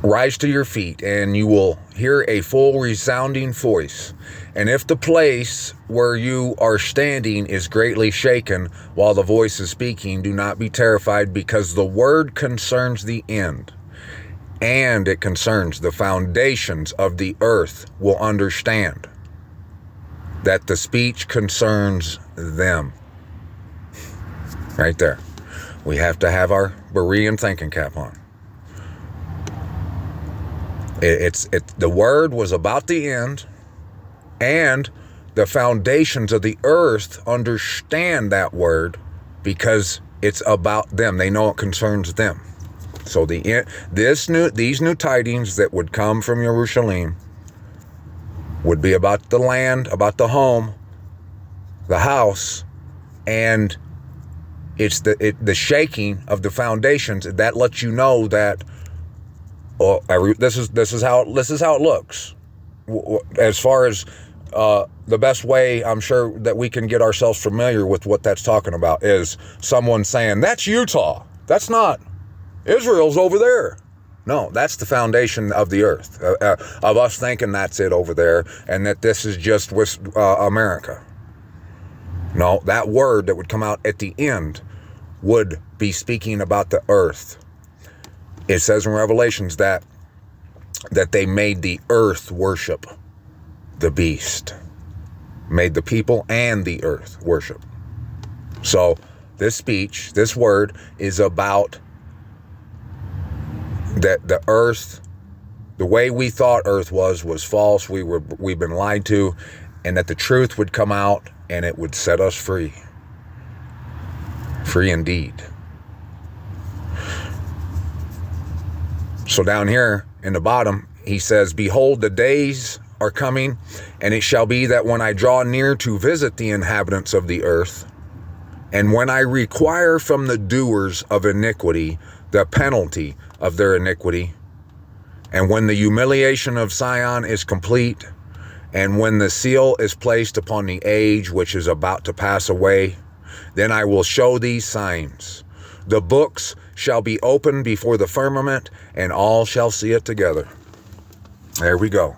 rise to your feet, and you will hear a full resounding voice. And if the place where you are standing is greatly shaken while the voice is speaking, do not be terrified, because the word concerns the end, and it concerns the foundations of the earth will understand that the speech concerns them. Right there. We have to have our Berean thinking cap on. The word was about the end, and the foundations of the earth understand that word because it's about them. They know it concerns them. So these new tidings that would come from Jerusalem would be about the land, about the home, the house, and It's the shaking of the foundations that lets you know that this is how it looks. As far as the best way I'm sure that we can get ourselves familiar with what that's talking about is someone saying, that's Utah. That's not. Israel's over there. No, that's the foundation of the earth, of us thinking that's it over there and that this is just America. No, that word that would come out at the end would be speaking about the earth. It says in Revelations that they made the earth worship the beast. Made the people and the earth worship. So this speech, this word is about that the earth, the way we thought earth was false. We've been lied to, and that the truth would come out and it would set us free. Free indeed. So down here in the bottom, he says, behold, the days are coming, and it shall be that when I draw near to visit the inhabitants of the earth, and when I require from the doers of iniquity the penalty of their iniquity, and when the humiliation of Zion is complete, and when the seal is placed upon the age which is about to pass away, then I will show these signs. The books shall be opened before the firmament, and all shall see it together. There we go.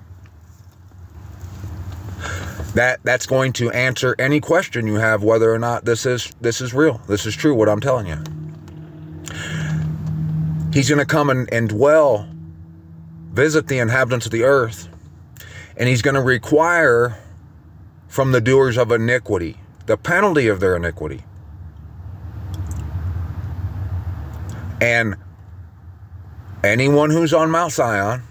That's going to answer any question you have whether or not this is real. This is true, what I'm telling you. He's going to come and dwell, visit the inhabitants of the earth, and he's going to require from the doers of iniquity the penalty of their iniquity. And anyone who's on Mount Zion,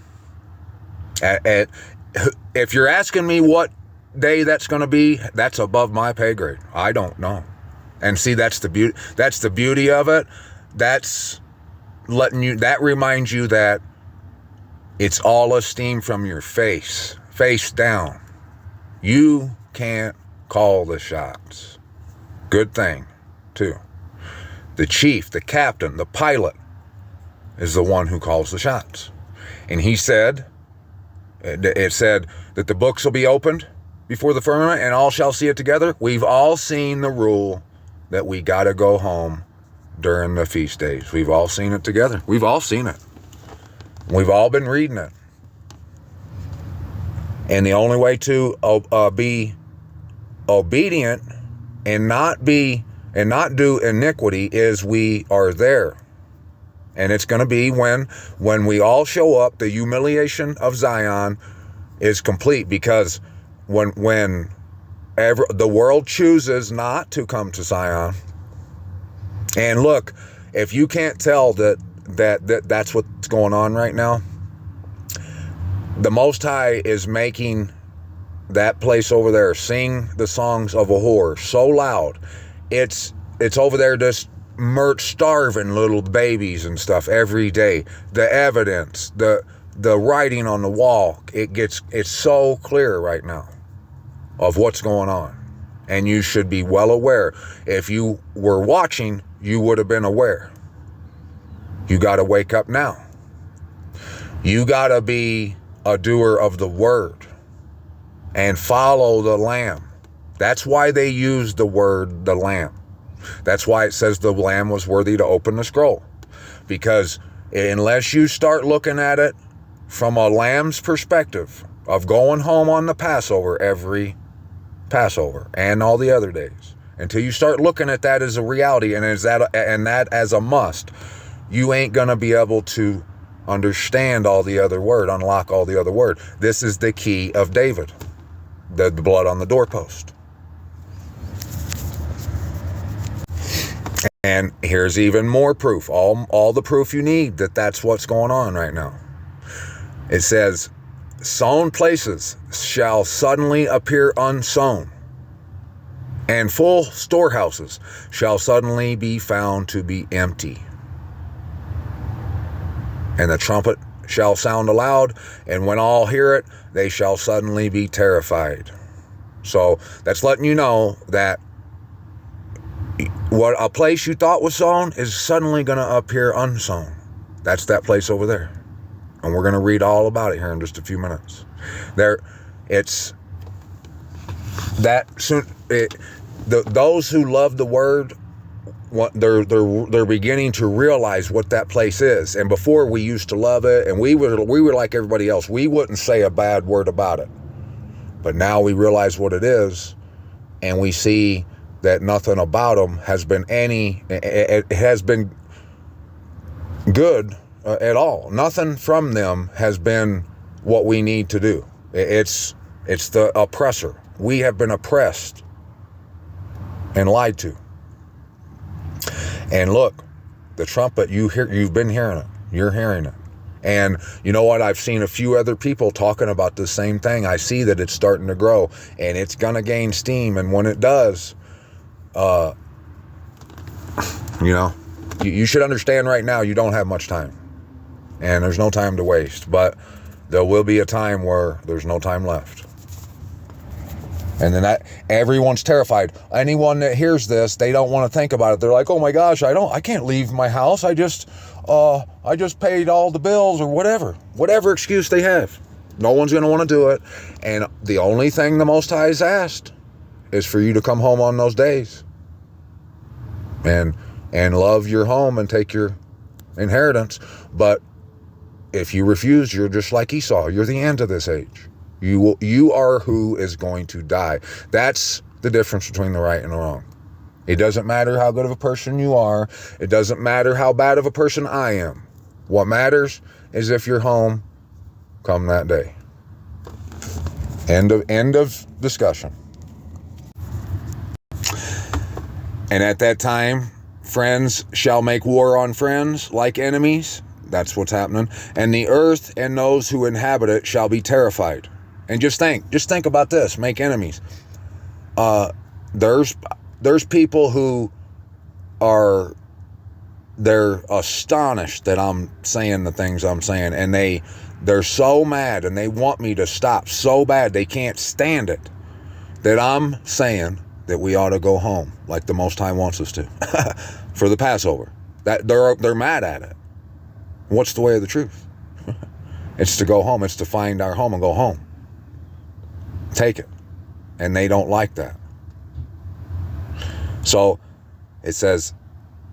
if you're asking me what day that's going to be, that's above my pay grade. I don't know. And see, that's the beauty. That's the beauty of it. That's that reminds you that it's all esteem from your face down. You can't call the shots. Good thing, too. The chief, the captain, the pilot is the one who calls the shots. And he said, it said that the books will be opened before the firmament and all shall see it together. We've all seen the rule that we got to go home during the feast days. We've all seen it together. We've all seen it. We've all been reading it. And the only way to be obedient and not do iniquity is we are there. And it's going to be when we all show up, the humiliation of Zion is complete, because when the world chooses not to come to Zion. And look, if you can't tell that's what's going on right now, the Most High is making that place over there sing the songs of a whore so loud. It's over there just starving little babies and stuff every day. The evidence, the writing on the wall, it's so clear right now of what's going on. And you should be well aware. If you were watching, you would have been aware. You got to wake up now. You got to be a doer of the word and follow the Lamb. That's why they use the word the Lamb. That's why it says the Lamb was worthy to open the scroll. Because unless you start looking at it from a lamb's perspective of going home on the Passover, every Passover and all the other days, until you start looking at that as a reality and that as a must, you ain't going to be able to understand all the other word, unlock all the other word. This is the key of David, the blood on the doorpost. And here's even more proof, all the proof you need that that's what's going on right now. It says, sown places shall suddenly appear unsown, and full storehouses shall suddenly be found to be empty. And the trumpet shall sound aloud, and when all hear it, they shall suddenly be terrified. So that's letting you know that What a place you thought was sown is suddenly going to appear unsown. That's that place over there. And we're going to read all about it here in just a few minutes. It's that soon. Those who love the word, they're beginning to realize what that place is. And before, we used to love it, and we were like everybody else. We wouldn't say a bad word about it. But now we realize what it is, and we see that nothing about them has been good at all. Nothing from them has been what we need to do. It's the oppressor. We have been oppressed and lied to. And look, the trumpet, you've been hearing it. You're hearing it. And you know what? I've seen a few other people talking about the same thing. I see that it's starting to grow, and it's going to gain steam. And when it does, you should understand right now you don't have much time. And there's no time to waste. But there will be a time where there's no time left. And then everyone's terrified. Anyone that hears this, they don't want to think about it. They're like, oh my gosh, I can't leave my house. I just paid all the bills, or whatever excuse they have. No one's going to want to do it. And the only thing the Most High has asked is for you to come home on those days and love your home and take your inheritance. But if you refuse, you're just like Esau. You're the end of this age. You are who is going to die. That's the difference between the right and the wrong. It doesn't matter how good of a person you are. It doesn't matter how bad of a person I am. What matters is if you're home come that day. End of discussion. And at that time, friends shall make war on friends like enemies. That's what's happening. And the earth and those who inhabit it shall be terrified. And just think about this. Make enemies. There's people who they're astonished that I'm saying the things I'm saying, and they're so mad, and they want me to stop so bad. They can't stand it that I'm saying that we ought to go home like the Most High wants us to for the Passover. That they're mad at it. What's the way of the truth? It's to go home. It's to find our home and go home. Take it. And they don't like that. So it says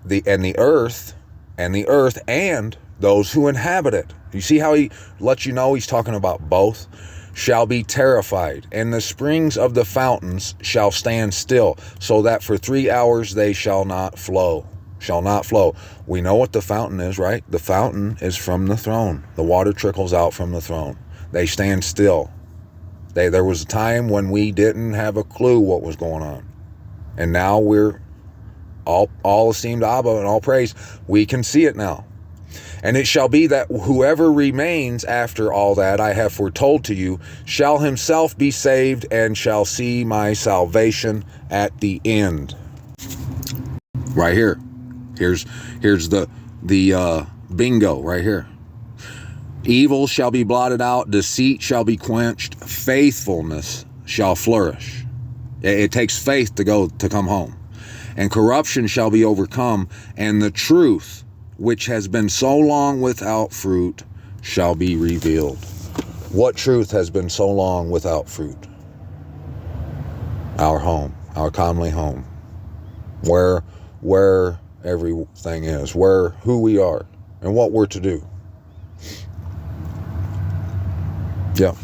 the earth and those who inhabit it. You see how he lets you know he's talking about both? Shall be terrified, and the springs of the fountains shall stand still, so that for 3 hours they shall not flow. We know what the fountain is, right? The fountain is from the throne. The water trickles out from the throne. They stand still. There was a time when we didn't have a clue what was going on. And now we're all esteemed Abba and all praise. We can see it now. And it shall be that whoever remains after all that I have foretold to you shall himself be saved and shall see my salvation at the end. Right here. Here's the bingo right here. Evil shall be blotted out, deceit shall be quenched, faithfulness shall flourish. It takes faith to come home. And corruption shall be overcome, and the truth, which has been so long without fruit, shall be revealed. What truth has been so long without fruit? Our home, our comely home, where everything is, who we are, and what we're to do. Yeah.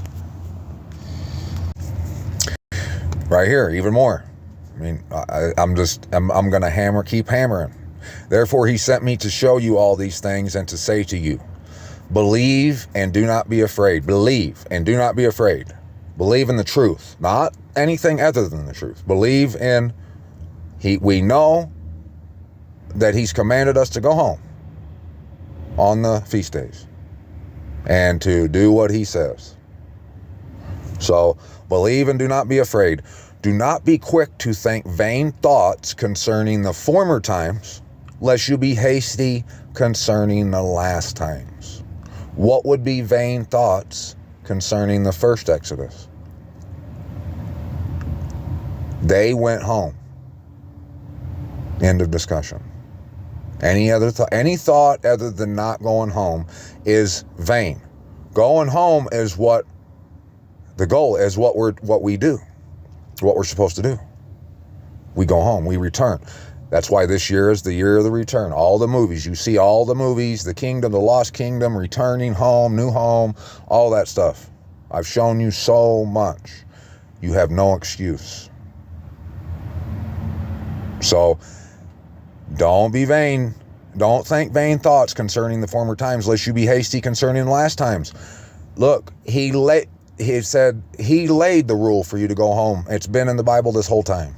Right here, even more. I mean, I'm going to keep hammering. Therefore, he sent me to show you all these things and to say to you, believe and do not be afraid. Believe and do not be afraid. Believe in the truth, not anything other than the truth. Believe in, we know that he's commanded us to go home on the feast days and to do what he says. So believe and do not be afraid. Do not be quick to think vain thoughts concerning the former times, lest you be hasty concerning the last times. What would be vain thoughts concerning the first Exodus? They went home. End of discussion. Any thought other than not going home is vain. Going home is what the goal is, what we do, what we're supposed to do. We go home, we return. That's why this year is the year of the return. All the movies, you see all the movies, the kingdom, the lost kingdom, returning home, new home, all that stuff. I've shown you so much. You have no excuse. So don't be vain. Don't think vain thoughts concerning the former times, lest you be hasty concerning the last times. Look, he said he laid the rule for you to go home. It's been in the Bible this whole time.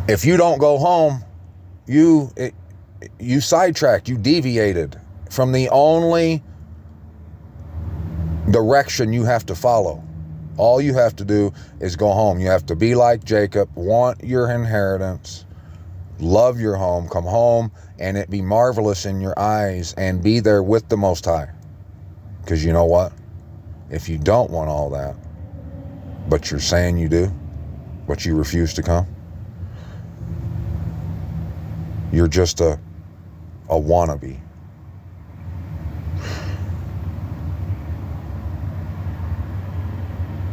If you don't go home, you sidetracked, you deviated from the only direction you have to follow. All you have to do is go home. You have to be like Jacob, want your inheritance, love your home, come home, and it be marvelous in your eyes, and be there with the Most High. Because you know what? If you don't want all that, but you're saying you do, but you refuse to come, you're just a wannabe.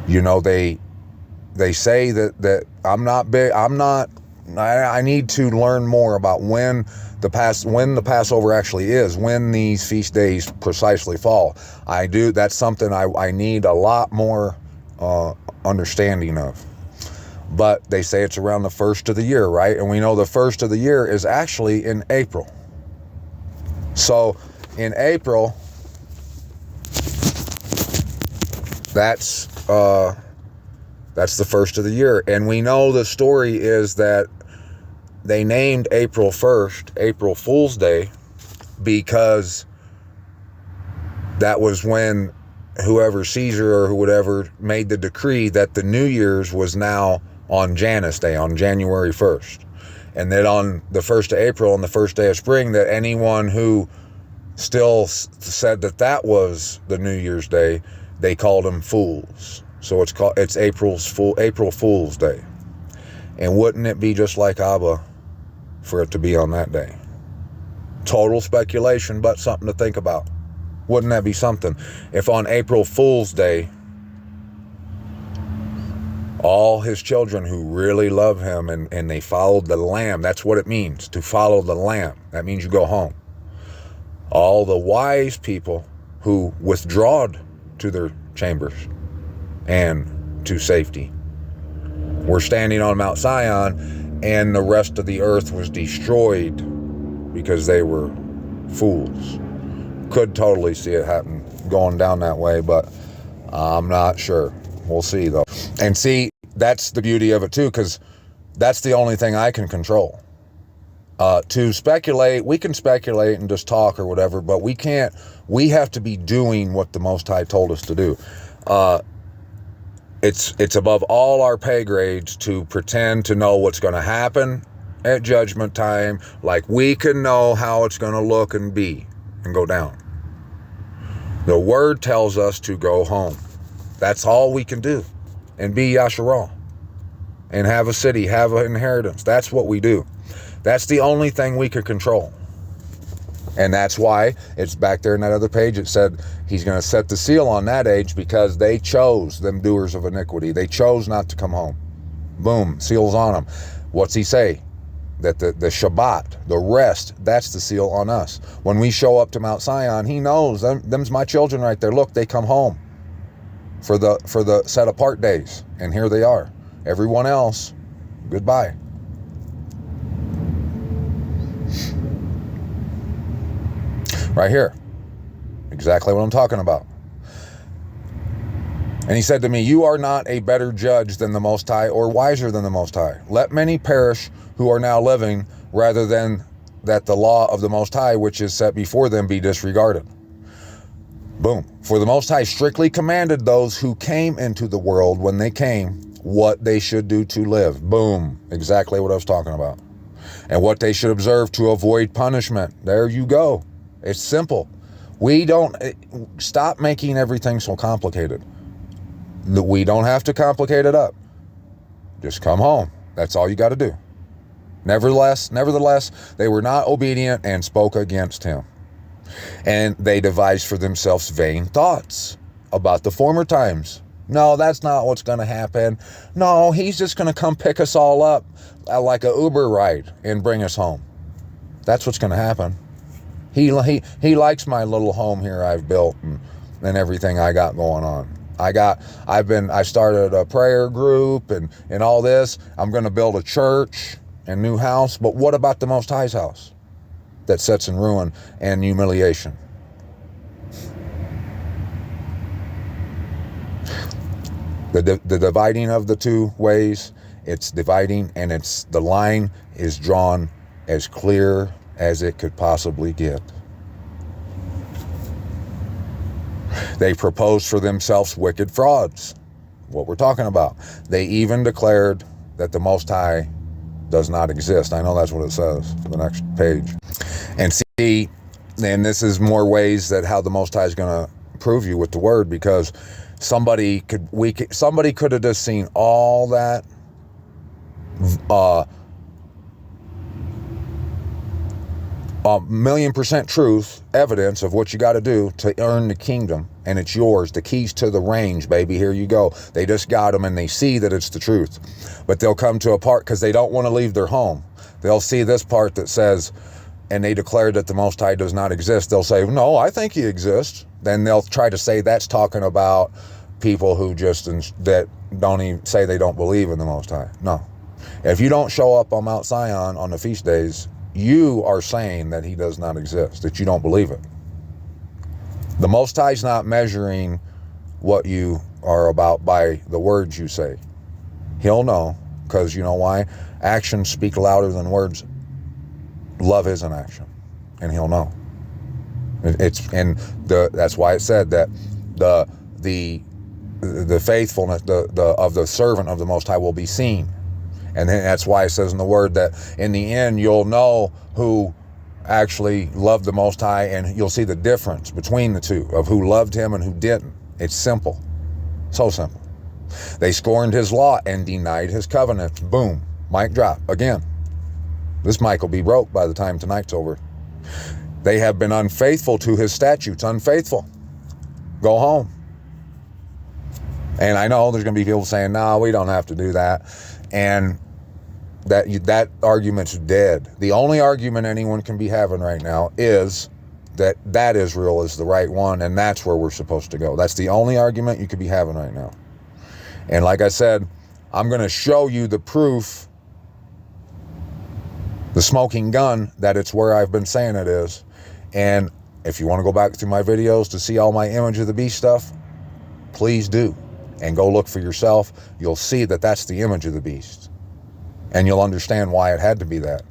You know, they say that I'm not big. I need to learn more about when the Passover actually is, when these feast days precisely fall. That's something I need a lot more understanding of. But they say it's around the first of the year, right? And we know the first of the year is actually in April. So in April, that's the first of the year. And we know the story is that they named April 1st April Fool's Day because that was when whoever, Caesar or whatever, made the decree that the New Year's was now on Janus Day, on January 1st. And then on the 1st of April, on the first day of spring, that anyone who still said that was the New Year's Day, they called them fools. So it's April Fool's Day. And wouldn't it be just like Abba for it to be on that day? Total speculation, but something to think about. Wouldn't that be something? If on April Fool's Day, all his children who really love him and they followed the Lamb, that's what it means, to follow the Lamb. That means you go home. All the wise people who withdrawed to their chambers and to safety were standing on Mount Zion, and the rest of the earth was destroyed because they were fools. Could totally see it happen going down that way, but I'm not sure. We'll see, though. And see, that's the beauty of it, too, because that's the only thing I can control. To speculate, we can speculate and just talk or whatever, but we can't. We have to be doing what the Most High told us to do. It's above all our pay grades to pretend to know what's going to happen at judgment time, like we can know how it's going to look and be and go down. The word tells us to go home. That's all we can do, and be Yasharal, and have a city, have an inheritance. That's what we do. That's the only thing we can control. And that's why it's back there in that other page. It said he's going to set the seal on that age because they chose, them doers of iniquity. They chose not to come home. Boom, seal's on them. What's he say? That the Shabbat, the rest, that's the seal on us. When we show up to Mount Zion, he knows, them's my children right there. Look, they come home for the set apart days. And here they are. Everyone else, goodbye. Right here. Exactly what I'm talking about. And he said to me, you are not a better judge than the Most High, or wiser than the Most High. Let many perish who are now living, rather than that the law of the Most High, which is set before them, be disregarded. Boom. For the Most High strictly commanded those who came into the world when they came what they should do to live. Boom. Exactly what I was talking about. And what they should observe to avoid punishment. There you go. It's simple. We don't stop making everything so complicated. We don't have to complicate it up. Just come home. That's all you got to do. Nevertheless, they were not obedient and spoke against him. And they devised for themselves vain thoughts about the former times. No, that's not what's going to happen. No, he's just going to come pick us all up like a Uber ride and bring us home. That's what's going to happen. He likes my little home here I've built and everything I got going on. I started a prayer group and all this. I'm going to build a church and new house. But what about the Most High's house that sits in ruin and humiliation? The dividing of the two ways, it's dividing, and the line is drawn as clear as it could possibly get. They proposed for themselves wicked frauds, what we're talking about. They even declared that the Most High does not exist. I know that's what it says for the next page. And see, and this is more ways that how the Most High is going to prove you with the word, because somebody could have just seen all that $1,000,000% truth, evidence of what you got to do to earn the kingdom, and it's yours. The keys to the range, baby. Here you go. They just got them, and they see that it's the truth. But they'll come to a part because they don't want to leave their home. They'll see this part that says, and they declared that the Most High does not exist. They'll say, no, I think he exists. Then they'll try to say that's talking about people who that don't even say they don't believe in the Most High. No. If you don't show up on Mount Zion on the feast days, you are saying that he does not exist, that you don't believe it. The Most High's not measuring what you are about by the words you say. He'll know, because you know why? Actions speak louder than words. Love is an action, and he'll know. That's why it said that the faithfulness of the servant of the Most High will be seen. And then that's why it says in the word that in the end you'll know who actually loved the Most High, and you'll see the difference between the two of who loved him and who didn't. It's simple. So simple. They scorned his law and denied his covenant. Boom. Mic drop. Again. This mic will be broke by the time tonight's over. They have been unfaithful to his statutes. Unfaithful. Go home. And I know there's going to be people saying, no, we don't have to do that. And that argument's dead. The only argument anyone can be having right now is that Israel is the right one, and that's where we're supposed to go. That's the only argument you could be having right now. And like I said, I'm going to show you the proof, the smoking gun, that it's where I've been saying it is. And if you want to go back through my videos to see all my image of the beast stuff, please do. And go look for yourself. You'll see that that's the image of the beast. And you'll understand why it had to be that.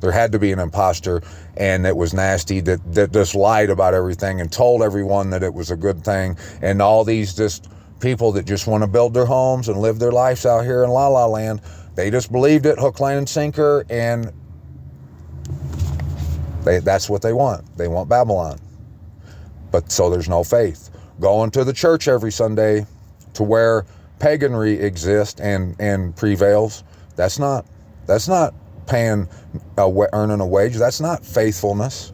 There had to be an imposter, and it was nasty, that just lied about everything and told everyone that it was a good thing. And all these just people that just want to build their homes and live their lives out here in La La Land, they just believed it, hook, line, and sinker, and that's what they want. They want Babylon. But so there's no faith. Going to the church every Sunday to where paganry exists and prevails, that's not earning a wage. That's not faithfulness.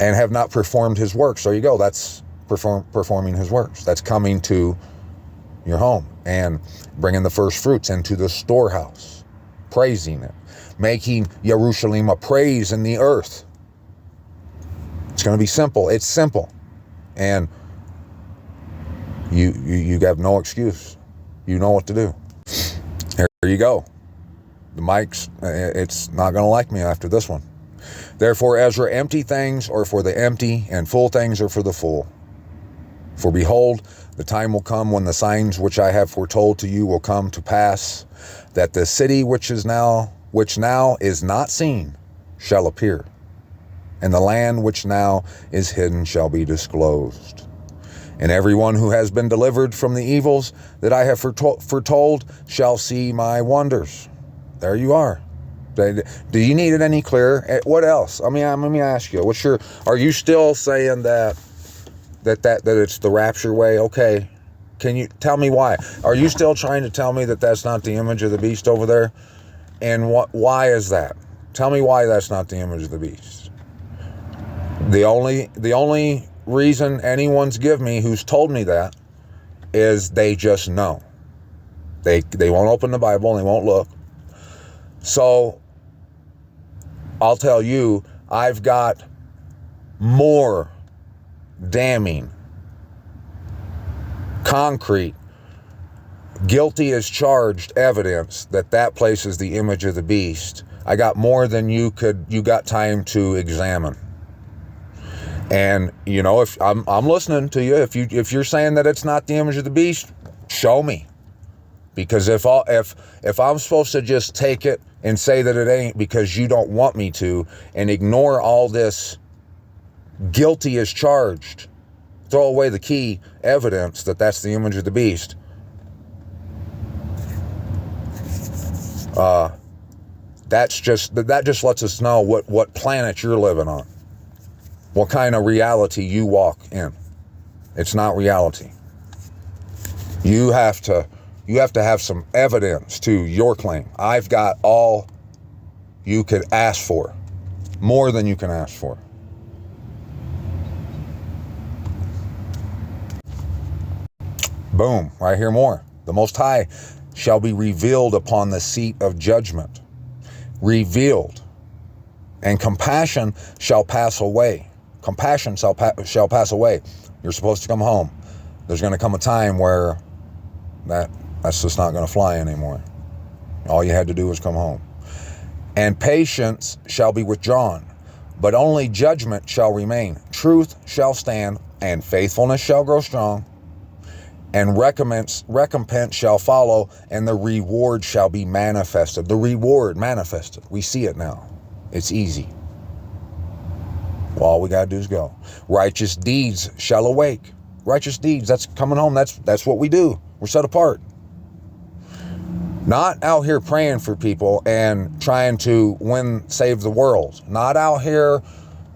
And have not performed his works. There you go. That's performing his works. That's coming to your home and bringing the first fruits into the storehouse, praising it, making Jerusalem a praise in the earth. It's going to be simple. It's simple. And you have no excuse. You know what to do. Here you go. The mic's, it's not going to like me after this one. Therefore, Ezra, empty things are for the empty, and full things are for the full. For behold, the time will come when the signs which I have foretold to you will come to pass, that the city which now is not seen shall appear, and the land which now is hidden shall be disclosed. And everyone who has been delivered from the evils that I have foretold shall see my wonders. There you are. Do you need it any clearer? What else? I mean, let me ask you. Are you still saying that it's the rapture way? Okay. Can you tell me why? Are you still trying to tell me that that's not the image of the beast over there? And why is that? Tell me why that's not the image of the beast. The only reason anyone's give me who's told me that is they just know. They won't open the Bible and they won't look. So I'll tell you, I've got more damning, concrete, guilty as charged evidence that place is the image of the beast. I got more than you got time to examine. And if I'm listening to you, if you're saying that it's not the image of the beast, show me. Because if I'm supposed to just take it and say that it ain't because you don't want me to, and ignore all this guilty as charged, throw away the key evidence that that's the image of the beast, that just lets us know what planet you're living on, what kind of reality you walk in. It's not reality. You have to have some evidence to your claim. I've got all you could ask for, more than you can ask for. Boom, right here more. The Most High shall be revealed upon the seat of judgment. Revealed. And compassion shall pass away. Compassion shall pass away. You're supposed to come home. There's going to come a time where that's just not going to fly anymore. All you had to do was come home. And patience shall be withdrawn, but only judgment shall remain. Truth shall stand, and faithfulness shall grow strong. And recompense shall follow, and the reward shall be manifested. The reward manifested. We see it now. It's easy. Well, all we got to do is go. Righteous deeds shall awake. Righteous deeds, that's coming home. That's what we do. We're set apart. Not out here praying for people and trying to save the world. Not out here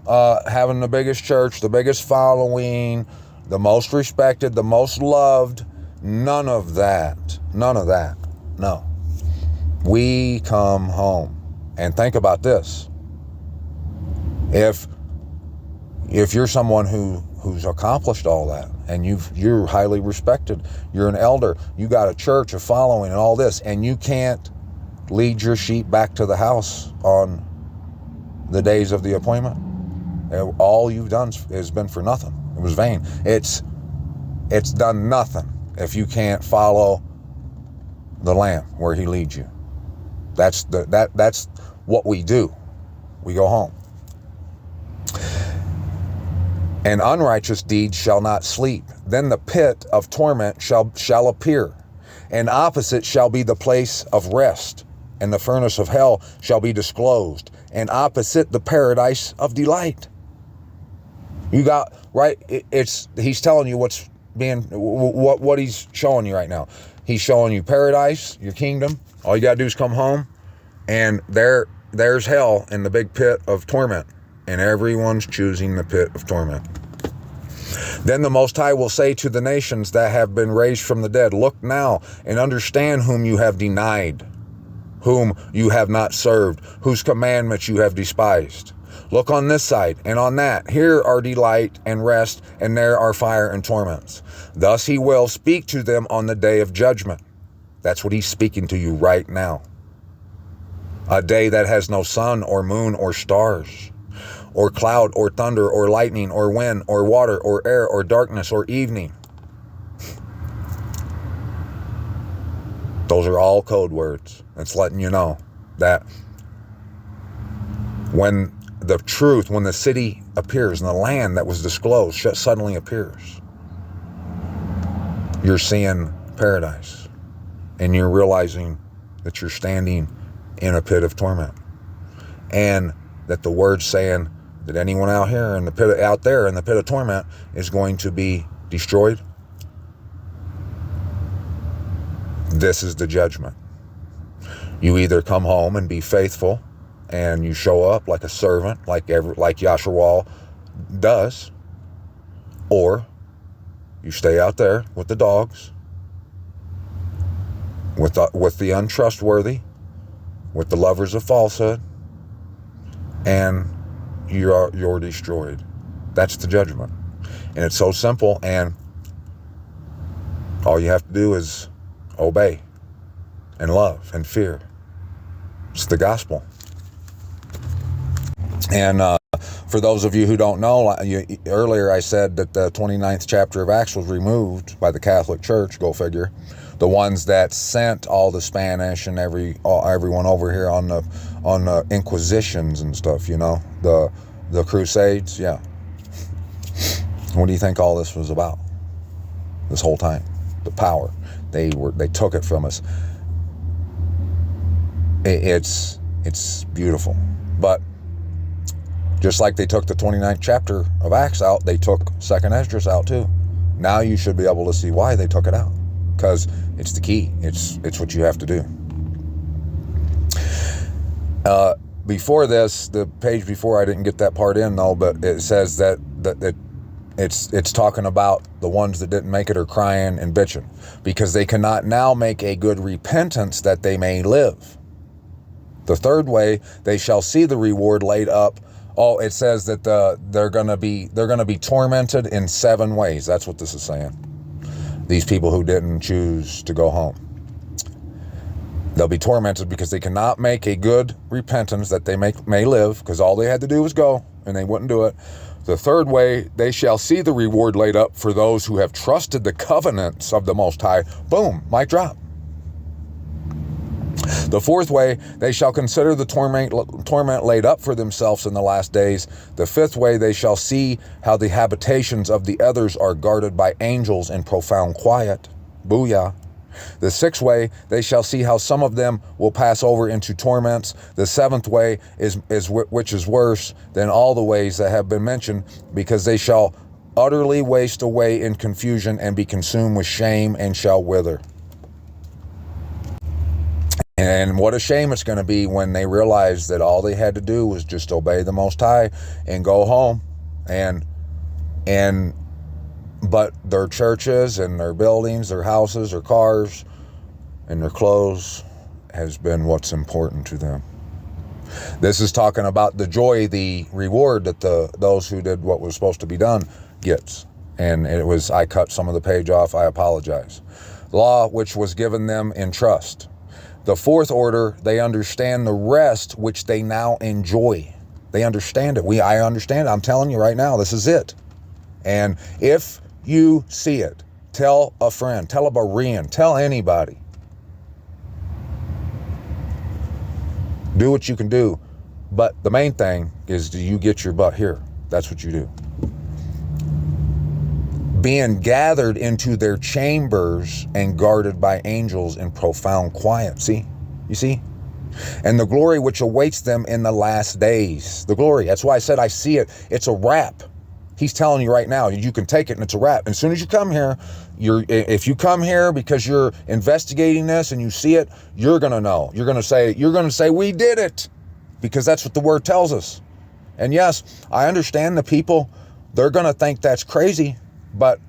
having the biggest church, the biggest following, the most respected, the most loved. None of that. None of that. No. We come home. And think about this. If you're someone who's accomplished all that, and you're highly respected, you're an elder, you got a church, a following, and all this, and you can't lead your sheep back to the house on the days of the appointment, all you've done has been for nothing. It was vain. It's done nothing if you can't follow the Lamb where He leads you. That's what we do. We go home. And unrighteous deeds shall not sleep. Then the pit of torment shall appear, and opposite shall be the place of rest, and the furnace of hell shall be disclosed, and opposite the paradise of delight. You got right. He's telling you what he's showing you right now. He's showing you paradise, your kingdom. All you gotta do is come home, and there's hell in the big pit of torment. And everyone's choosing the pit of torment. Then the Most High will say to the nations that have been raised from the dead, look now and understand whom you have denied, whom you have not served, whose commandments you have despised. Look on this side and on that. Here are delight and rest, and there are fire and torments. Thus He will speak to them on the day of judgment. That's what He's speaking to you right now. A day that has no sun or moon or stars, or cloud, or thunder, or lightning, or wind, or water, or air, or darkness, or evening. Those are all code words. It's letting you know that when the city appears, and the land that was disclosed suddenly appears, you're seeing paradise, and you're realizing that you're standing in a pit of torment, and that the word's saying that anyone out there in the pit of torment is going to be destroyed. This is the judgment. You either come home and be faithful, and you show up like a servant, like Yasharal does, or you stay out there with the dogs, with the untrustworthy, with the lovers of falsehood, and you're destroyed. That's the judgment. And it's so simple, and all you have to do is obey and love and fear. It's the gospel. And for those of you who don't know, earlier I said that the 29th chapter of Acts was removed by the Catholic Church, go figure. The ones that sent all the Spanish and everyone over here on the Inquisitions and stuff, you know, the Crusades, yeah. What do you think all this was about? This whole time, the power, they took it from us. It's beautiful, but just like they took the 29th chapter of Acts out, they took 2nd Esdras out too. Now you should be able to see why they took it out, because it's the key. It's what you have to do. Before this, the page before, I didn't get that part in though, but it says that it's talking about the ones that didn't make it are crying and bitching because they cannot now make a good repentance that they may live. The third way, they shall see the reward laid up. Oh, it says that they're going to be tormented in 7 ways. That's what this is saying. These people who didn't choose to go home. They'll be tormented because they cannot make a good repentance that they may live, because all they had to do was go, and they wouldn't do it. The third way, they shall see the reward laid up for those who have trusted the covenants of the Most High. Boom, mic drop. The fourth way, they shall consider the torment laid up for themselves in the last days. The fifth way, they shall see how the habitations of the others are guarded by angels in profound quiet. Booyah. The sixth way, they shall see how some of them will pass over into torments. The seventh way which is worse than all the ways that have been mentioned, because they shall utterly waste away in confusion and be consumed with shame and shall wither. And what a shame it's going to be when they realize that all they had to do was just obey the Most High and go home. But their churches and their buildings, their houses, their cars, and their clothes has been what's important to them. This is talking about the joy, the reward that those who did what was supposed to be done gets. And I cut some of the page off. I apologize. Law which was given them in trust. The fourth order, they understand the rest which they now enjoy. They understand it. I understand it. I'm telling you right now, this is it. And if you see it, tell a friend, tell a Berean, tell anybody. Do what you can do. But the main thing is, do you get your butt here? That's what you do. Being gathered into their chambers and guarded by angels in profound quiet. See? You see? And the glory which awaits them in the last days. The glory. That's why I said I see it. It's a wrap. He's telling you right now, you can take it and it's a wrap. And as soon as you come here, if you come here because you're investigating this and you see it, you're going to know. You're going to say, we did it. Because that's what the word tells us. And yes, I understand the people, they're going to think that's crazy. But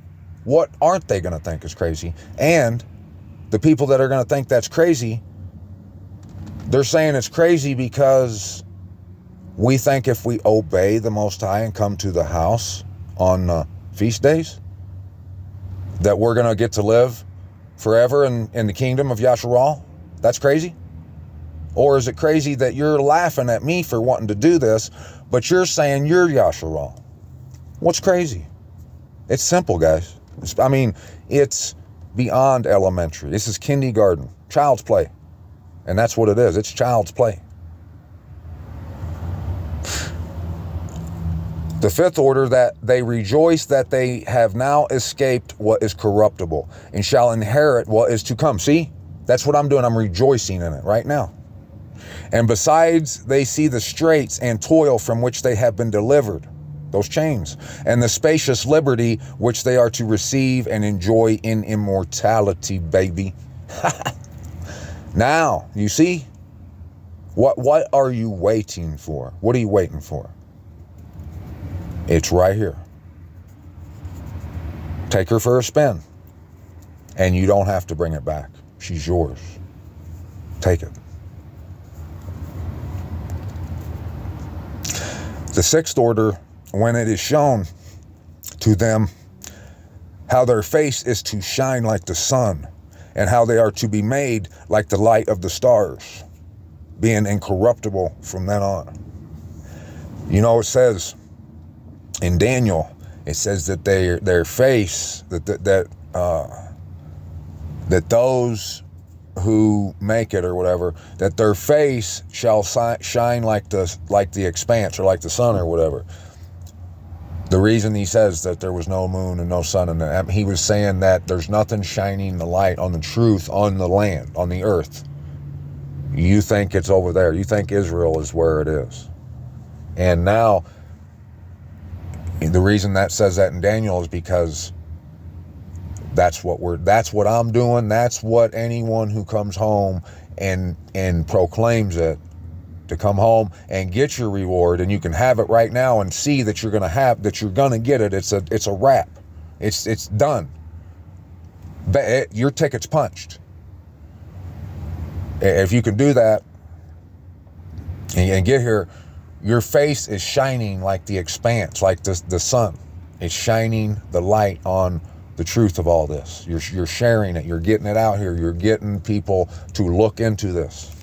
what aren't they going to think is crazy? And the people that are going to think that's crazy, they're saying it's crazy because we think if we obey the Most High and come to the house on feast days, that we're going to get to live forever in the kingdom of Yasharal. That's crazy? Or is it crazy that you're laughing at me for wanting to do this, but you're saying you're Yasharal? What's crazy? It's simple, guys. It's beyond elementary. This is kindergarten, child's play. And that's what it is. It's child's play. The fifth order, that they rejoice that they have now escaped what is corruptible and shall inherit what is to come. See, that's what I'm doing. I'm rejoicing in it right now. And besides, they see the straits and toil from which they have been delivered, those chains, and the spacious liberty which they are to receive and enjoy in immortality, baby. Now, you see, what are you waiting for? What are you waiting for? It's right here. Take her for a spin. And you don't have to bring it back. She's yours. Take it. The sixth order, when it is shown to them how their face is to shine like the sun, and how they are to be made like the light of the stars, being incorruptible from then on. You know, it says in Daniel, it says that their face, that those who make it or whatever, that their face shall shine like the expanse or like the sun or whatever. The reason he says that there was no moon and no sun, and he was saying that there's nothing shining the light on the truth on the land, on the earth. You think it's over there. You think Israel is where it is. And now, the reason that says that in Daniel is because that's what I'm doing. That's what anyone who comes home and proclaims it, to come home and get your reward, and you can have it right now and see that you're gonna get it. It's a wrap. It's done. Your ticket's punched. If you can do that and get here, your face is shining like the expanse, like the sun. It's shining the light on the truth of all this. You're sharing it. You're getting it out here. You're getting people to look into this.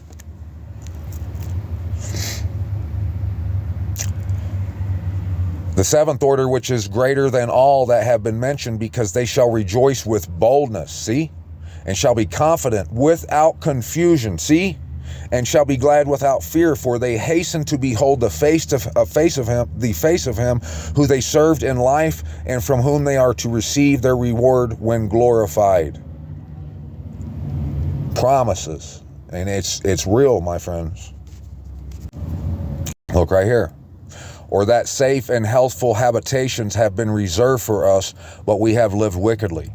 The seventh order, which is greater than all that have been mentioned, because they shall rejoice with boldness, see, and shall be confident without confusion, see, and shall be glad without fear, for they hasten to behold the face of him who they served in life, and from whom they are to receive their reward when glorified. Promises, and it's real, my friends. Look right here. Or that safe and healthful habitations have been reserved for us, but we have lived wickedly.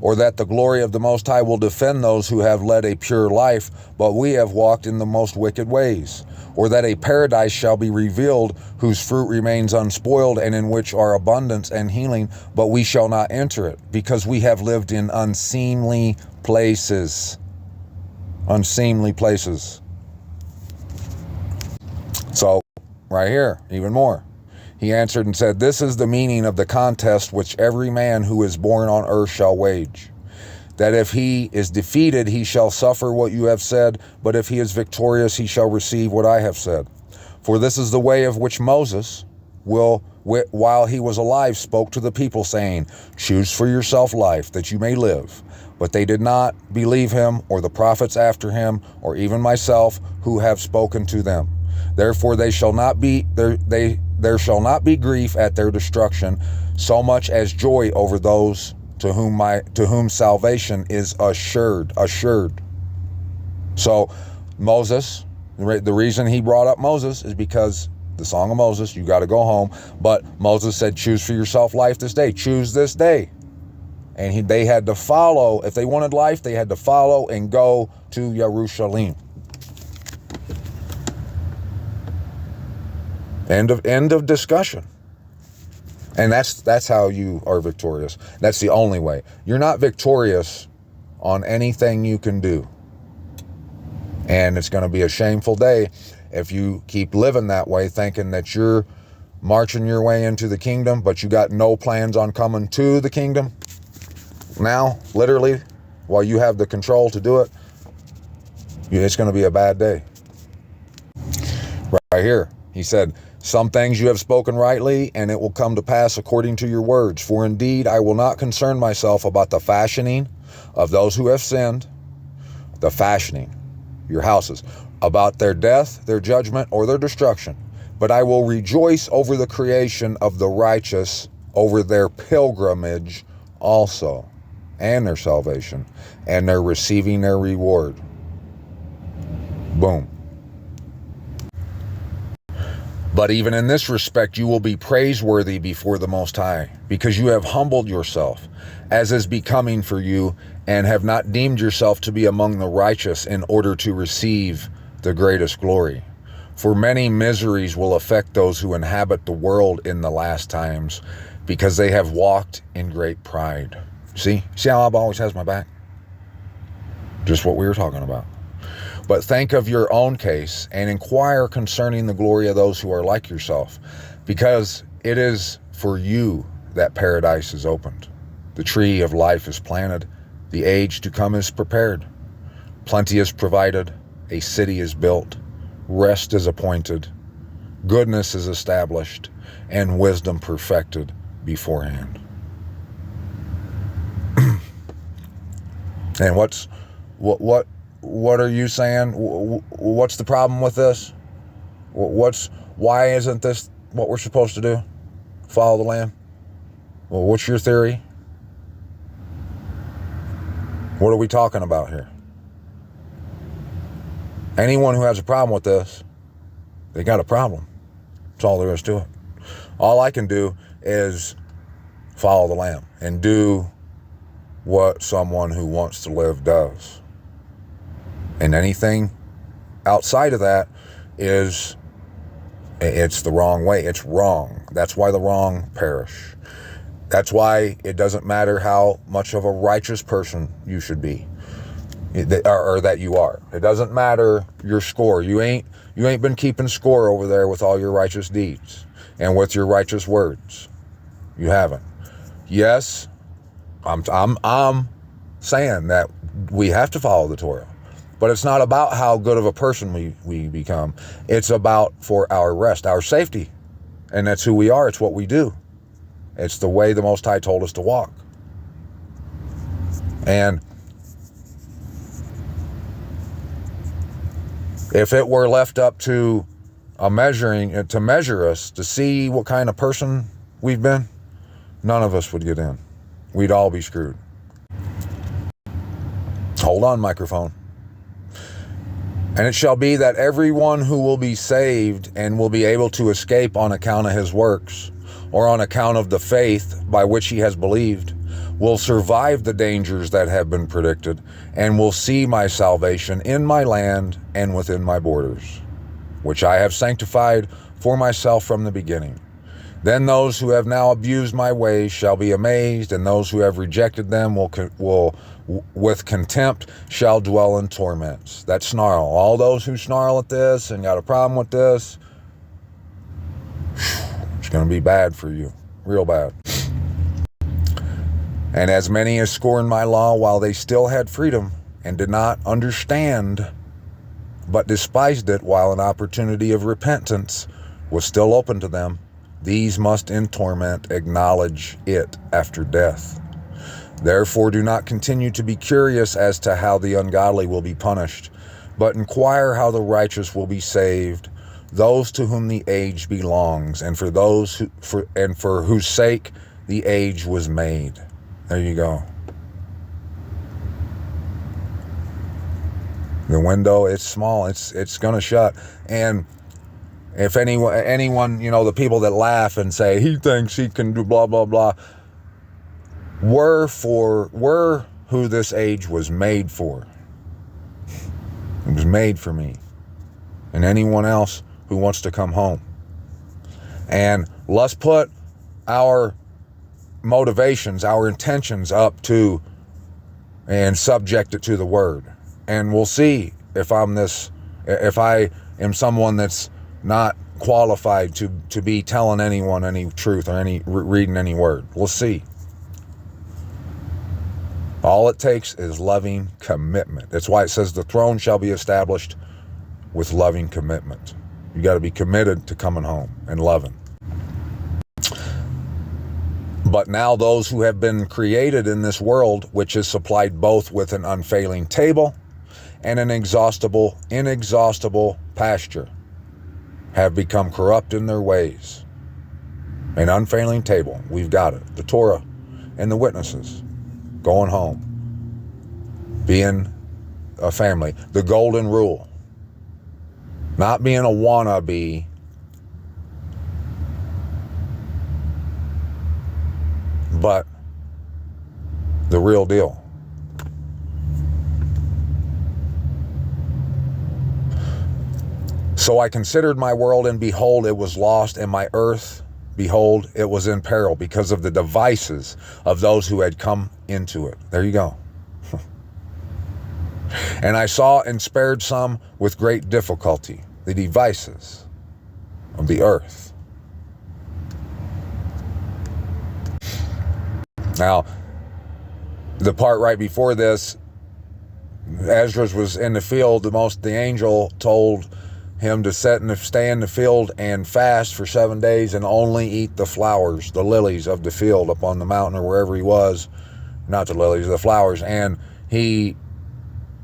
Or that the glory of the Most High will defend those who have led a pure life, but we have walked in the most wicked ways. Or that a paradise shall be revealed, whose fruit remains unspoiled, and in which are abundance and healing, but we shall not enter it, because we have lived in unseemly places. Unseemly places. So, right here, even more. He answered and said, this is the meaning of the contest which every man who is born on earth shall wage. That if he is defeated, he shall suffer what you have said, but if he is victorious, he shall receive what I have said. For this is the way of which Moses, while he was alive, spoke to the people, saying, choose for yourself life, that you may live. But they did not believe him, or the prophets after him, or even myself, who have spoken to them. Therefore there shall not be grief at their destruction, so much as joy over those to whom salvation is assured. So Moses, the reason he brought up Moses is because the Song of Moses, you got to go home. But Moses said, choose for yourself life this day. Choose this day. And they had to follow. If they wanted life, they had to follow and go to Jerusalem. End of discussion. And that's how you are victorious. That's the only way. You're not victorious on anything you can do. And it's going to be a shameful day if you keep living that way, thinking that you're marching your way into the kingdom, but you got no plans on coming to the kingdom. Now, literally, while you have the control to do it, it's going to be a bad day. Right here, he said, some things you have spoken rightly, and it will come to pass according to your words. For indeed, I will not concern myself about the fashioning of those who have sinned, the fashioning, your houses, about their death, their judgment, or their destruction. But I will rejoice over the creation of the righteous, over their pilgrimage also, and their salvation, and their receiving their reward. Boom. But even in this respect, you will be praiseworthy before the Most High, because you have humbled yourself, as is becoming for you, and have not deemed yourself to be among the righteous in order to receive the greatest glory. For many miseries will affect those who inhabit the world in the last times, because they have walked in great pride. See how Abba always has my back? Just what we were talking about. But think of your own case and inquire concerning the glory of those who are like yourself, Because it is for you that paradise is opened. The tree of life is planted. The age to come is prepared. Plenty is provided. A city is built. Rest is appointed. Goodness is established. And wisdom perfected beforehand. And what are you saying? What's the problem with this? Why isn't this what we're supposed to do? Follow the Lamb? Well, what's your theory? What are we talking about here? Anyone who has a problem with this, they got a problem. That's all there is to it. All I can do is follow the Lamb and do what someone who wants to live does. And anything outside of that it's the wrong way. It's wrong. That's why the wrong perish. That's why it doesn't matter how much of a righteous person you should be, or that you are. It doesn't matter your score. You ain't been keeping score over there with all your righteous deeds and with your righteous words. You haven't. Yes, I'm saying that we have to follow the Torah, but it's not about how good of a person we become. It's about for our rest, our safety, and that's who we are. It's what we do. It's the way the Most High told us to walk. And if it were left up to measure us, to see what kind of person we've been, none of us would get in. We'd all be screwed. Hold on, microphone. And it shall be that everyone who will be saved and will be able to escape on account of his works, or on account of the faith by which he has believed, will survive the dangers that have been predicted, and will see my salvation in my land and within my borders, which I have sanctified for myself from the beginning. Then those who have now abused my ways shall be amazed, and those who have rejected them will with contempt shall dwell in torments. That snarl. All those who snarl at this and got a problem with this, it's going to be bad for you. Real bad. And as many as scorned my law while they still had freedom, and did not understand, but despised it while an opportunity of repentance was still open to them, these must in torment acknowledge it after death. Therefore do not continue to be curious as to how the ungodly will be punished, but inquire how the righteous will be saved, those to whom the age belongs, and for those for whose sake the age was made. There you go. The window, it's small. It's going to shut. And if anyone, the people that laugh and say he thinks he can do blah blah blah, were who this age was made for. It was made for me and anyone else who wants to come home. And let's put our motivations, our intentions up to and subject it to the word. And we'll see if I am someone that's not qualified to be telling anyone any truth or reading any word. We'll see. All it takes is loving commitment. That's why it says the throne shall be established with loving commitment. You got to be committed to coming home and loving. But now those who have been created in this world, which is supplied both with an unfailing table and an inexhaustible pasture, have become corrupt in their ways. An unfailing table, we've got it. The Torah and the witnesses. Going home. Being a family. The golden rule. Not being a wannabe. But the real deal. So I considered my world, and behold, it was lost, and my earth, behold, it was in peril because of the devices of those who had come into it. There you go. And I saw and spared some with great difficulty, the devices of the earth. Now, the part right before this, Esdras was in the field. The angel told him to stay in the field and fast for 7 days and only eat the flowers, the lilies of the field up on the mountain or wherever he was. Not the lilies, the flowers. And he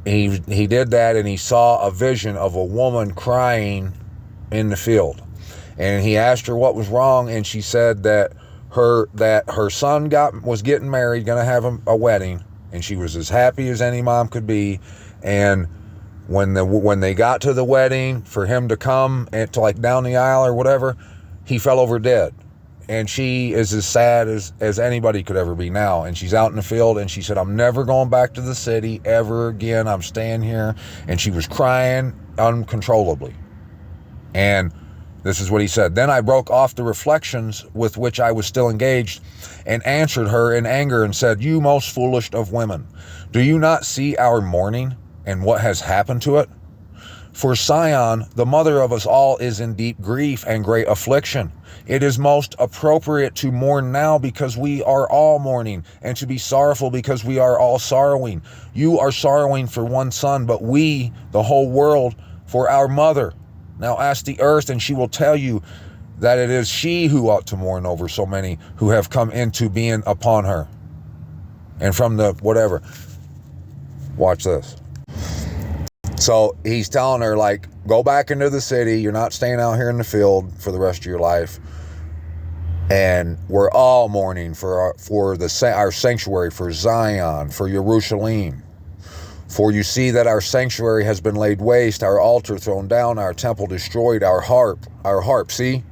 did that, and he saw a vision of a woman crying in the field. And he asked her what was wrong, and she said that her son was getting married, going to have a wedding, and she was as happy as any mom could be. And when they got to the wedding, for him to come and to like down the aisle or whatever, he fell over dead. And she is as sad as anybody could ever be now. And she's out in the field, and she said, I'm never going back to the city ever again. I'm staying here. And she was crying uncontrollably. And this is what he said. Then I broke off the reflections with which I was still engaged and answered her in anger and said, You most foolish of women, do you not see our mourning and what has happened to it? For Sion, the mother of us all, is in deep grief and great affliction. It is most appropriate to mourn now because we are all mourning, and to be sorrowful because we are all sorrowing. You are sorrowing for one son, but we, the whole world, for our mother. Now ask the earth, and she will tell you that it is she who ought to mourn over so many who have come into being upon her. And from the whatever. Watch this. So he's telling her, like, go back into the city. You're not staying out here in the field for the rest of your life. And we're all mourning for our sanctuary, for Zion, for Jerusalem. For you see that our sanctuary has been laid waste, our altar thrown down, our temple destroyed, our harp, see?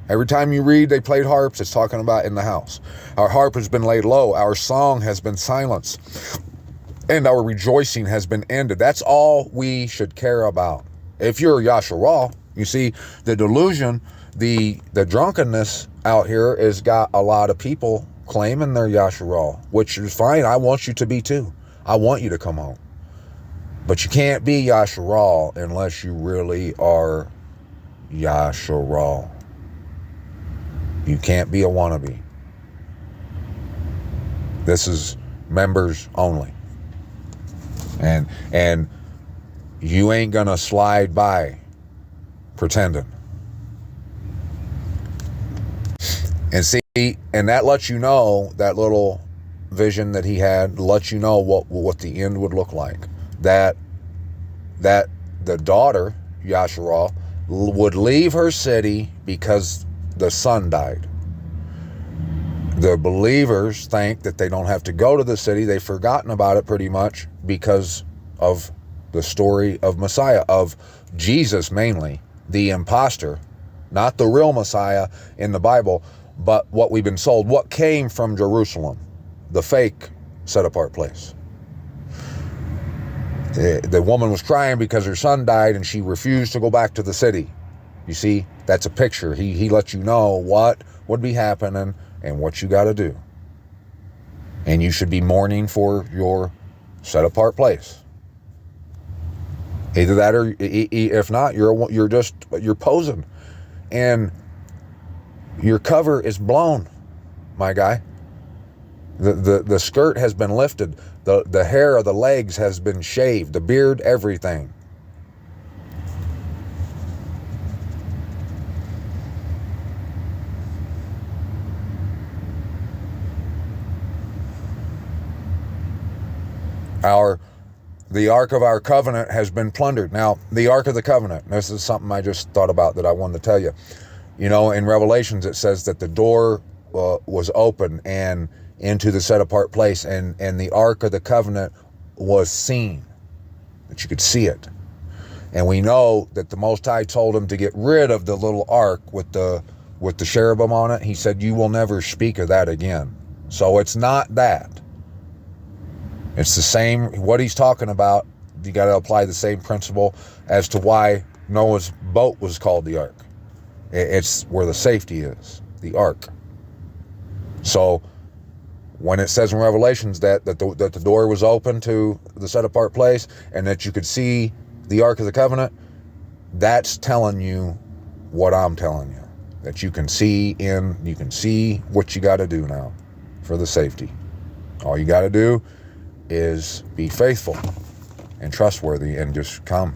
Every time you read they played harps, it's talking about in the house. Our harp has been laid low, our song has been silenced, and our rejoicing has been ended. That's all we should care about. If you're Yasharal, you see, the delusion, the drunkenness out here has got a lot of people claiming they're Yasharal, which is fine. I want you to be too. I want you to come home. But you can't be Yasharal unless you really are Yasharal. You can't be a wannabe. This is members only. And you ain't gonna slide by pretending. And see, and that lets you know, that little vision that he had lets you know what the end would look like. That the daughter, Yasharal, would leave her city because the son died. The believers think that they don't have to go to the city. They've forgotten about it pretty much because of the story of Messiah, of Jesus mainly, the imposter, not the real Messiah in the Bible, but what we've been sold, what came from Jerusalem, the fake set-apart place. The woman was crying because her son died and she refused to go back to the city. You see, that's a picture. He lets you know what would be happening and what you got to do. And you should be mourning for your set-apart place. Either that, or if not, you're posing, and your cover is blown, my guy. The skirt has been lifted. The hair of the legs has been shaved. The beard, everything. The Ark of our Covenant has been plundered. Now, the Ark of the Covenant, this is something I just thought about that I wanted to tell you. You know, in Revelations it says that the door was open and into the set-apart place, and the Ark of the Covenant was seen, that you could see it. And we know that the Most High told him to get rid of the little ark with the cherubim on it. He said, you will never speak of that again. So it's not that. It's the same, what he's talking about. You got to apply the same principle as to why Noah's boat was called the ark. It's where the safety is, the ark. So when it says in Revelations that the door was open to the set-apart place and that you could see the Ark of the Covenant, that's telling you what I'm telling you. That you can see what you got to do now. for the safety. All you got to do is be faithful and trustworthy and just come.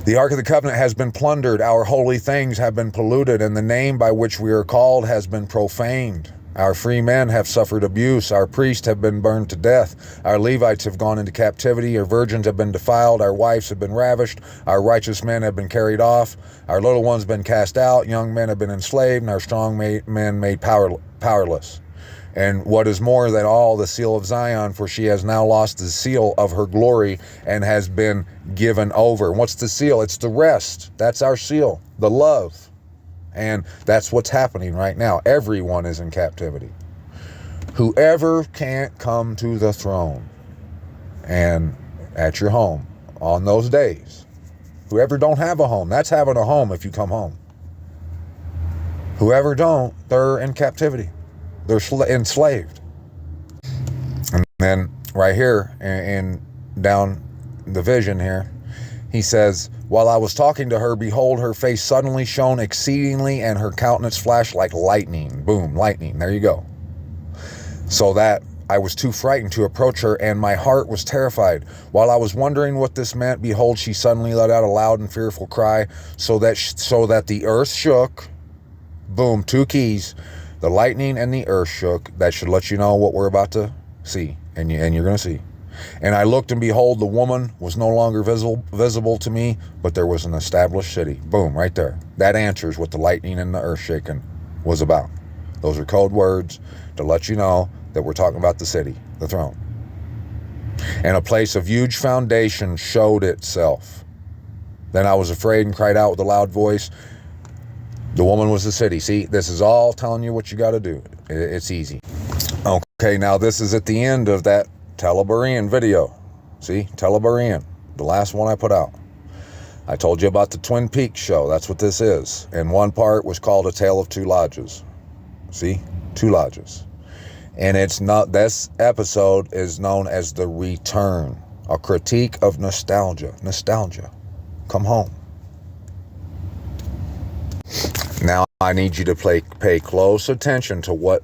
The Ark of the Covenant has been plundered. Our holy things have been polluted, and the name by which we are called has been profaned. Our free men have suffered abuse. Our priests have been burned to death. Our Levites have gone into captivity. Our virgins have been defiled. Our wives have been ravished. Our righteous men have been carried off. Our little ones have been cast out. Young men have been enslaved, and our strong men made powerless. And what is more than all, the seal of Zion, for she has now lost the seal of her glory and has been given over. What's the seal? It's the rest. That's our seal, the love. And that's what's happening right now. Everyone is in captivity. Whoever can't come to the throne and at your home on those days, whoever don't have a home, that's having a home if you come home. Whoever don't, they're in captivity. They're enslaved. And then right here in down the vision here, he says, while I was talking to her, behold, her face suddenly shone exceedingly, and her countenance flashed like lightning. Boom, lightning. There you go. So that I was too frightened to approach her, and my heart was terrified. While I was wondering what this meant, behold, she suddenly let out a loud and fearful cry, so that the earth shook. Boom, two keys. The lightning and the earth shook. That should let you know what we're about to see, and you're going to see. And I looked, and behold, the woman was no longer visible to me, but there was an established city. Boom, right there. That answers what the lightning and the earth shaking was about. Those are code words to let you know that we're talking about the city, the throne. And a place of huge foundation showed itself. Then I was afraid and cried out with a loud voice. The woman was the city. See, this is all telling you what you got to do. It's easy. Okay, now this is at the end of that Telebarian video. See, Telebarian, the last one I put out. I told you about the Twin Peaks show. That's what this is. And one part was called A Tale of Two Lodges. See, two lodges. And it's not, this episode is known as The Return, a critique of nostalgia. Nostalgia. Come home. Now I need you to pay close attention to what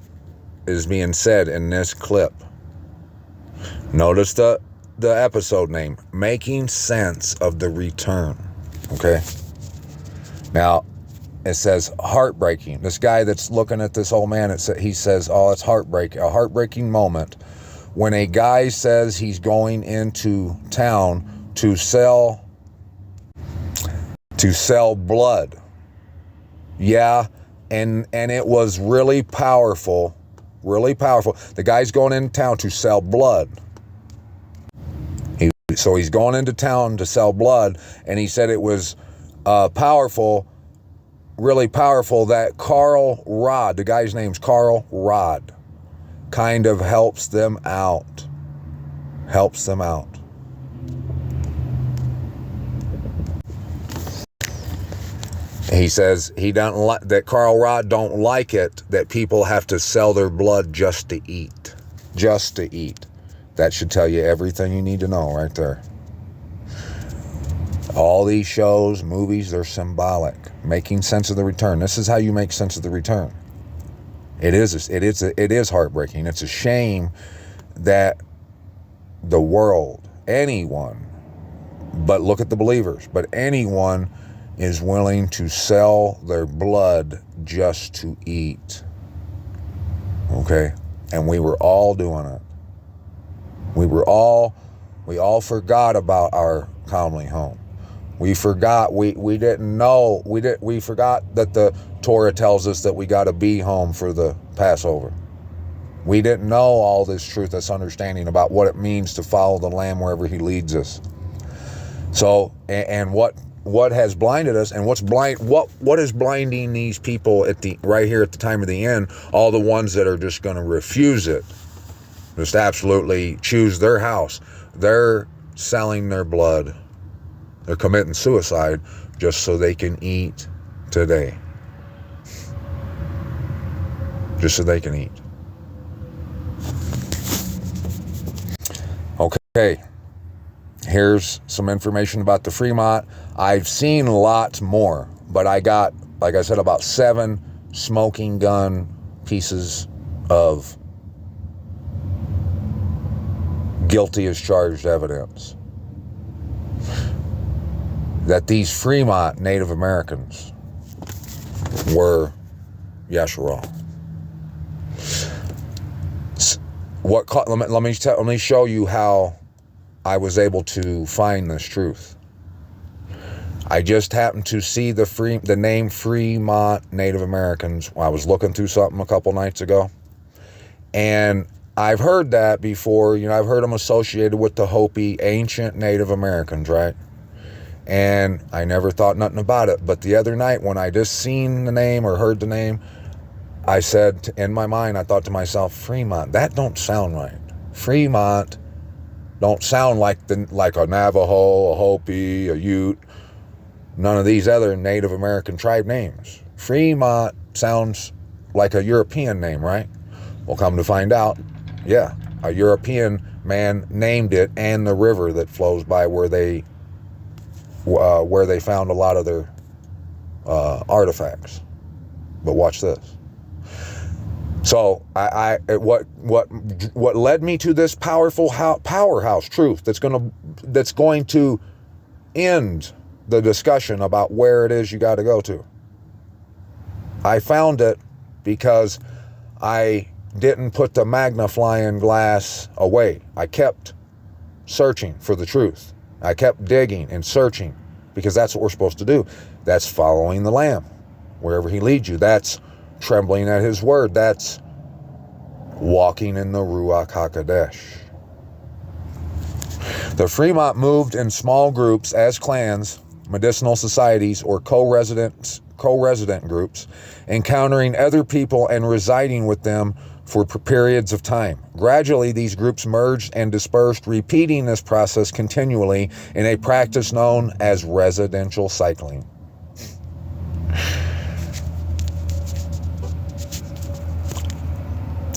is being said in this clip. Notice the episode name, Making Sense of the Return. Okay? Now, it says heartbreaking. This guy that's looking at this old man, he says, oh, it's heartbreaking. A heartbreaking moment when a guy says he's going into town to sell blood. Yeah, and it was really powerful. Really powerful. The guy's going into town to sell blood. So he's going into town to sell blood, and he said it was powerful, really powerful, that Carl Rod, the guy's name's Carl Rod, kind of helps them out. Helps them out. He says he doesn't like that. Carl Rod don't like it that people have to sell their blood just to eat. Just to eat. That should tell you everything you need to know right there. All these shows, movies, they're symbolic. Making sense of the return. This is how you make sense of the return. It is heartbreaking. It's a shame that the world, anyone, but look at the believers, but anyone is willing to sell their blood just to eat. Okay? And we were all doing it. We all forgot about our comely home. We forgot, we didn't know, we forgot that the Torah tells us that we got to be home for the Passover. We didn't know all this truth, this understanding about what it means to follow the Lamb wherever he leads us. So, and what has blinded us, and what is blinding these people right here at the time of the end, all the ones that are just going to refuse it, just absolutely choose their house. They're selling their blood. They're committing suicide just so they can eat today. Just so they can eat. Okay. Here's some information about the Fremont. I've seen lots more, but I got, like I said, about 7 smoking gun pieces of guilty as charged evidence that these Fremont Native Americans were Yasharal. Let me show you how I was able to find this truth. I just happened to see the name Fremont Native Americans. I was looking through something a couple nights ago, and I've heard that before. You know, I've heard them associated with the Hopi, ancient Native Americans, right? And I never thought nothing about it. But the other night when I just seen the name or heard the name, I said in my mind, I thought to myself, Fremont, that don't sound right. Fremont don't sound like a Navajo, a Hopi, a Ute, none of these other Native American tribe names. Fremont sounds like a European name, right? Well, come to find out, yeah, a European man named it, and the river that flows by where they found a lot of their artifacts. But watch this. So what led me to this powerhouse truth that's going to end the discussion about where it is you got to go to. I found it because I didn't put the magnifying glass away. I kept searching for the truth. I kept digging and searching, because that's what we're supposed to do. That's following the Lamb wherever he leads you. That's trembling at his word. That's walking in the Ruach HaKodesh. The Fremont moved in small groups as clans, medicinal societies, or co-resident groups, encountering other people and residing with them for periods of time. Gradually, these groups merged and dispersed, repeating this process continually in a practice known as residential cycling.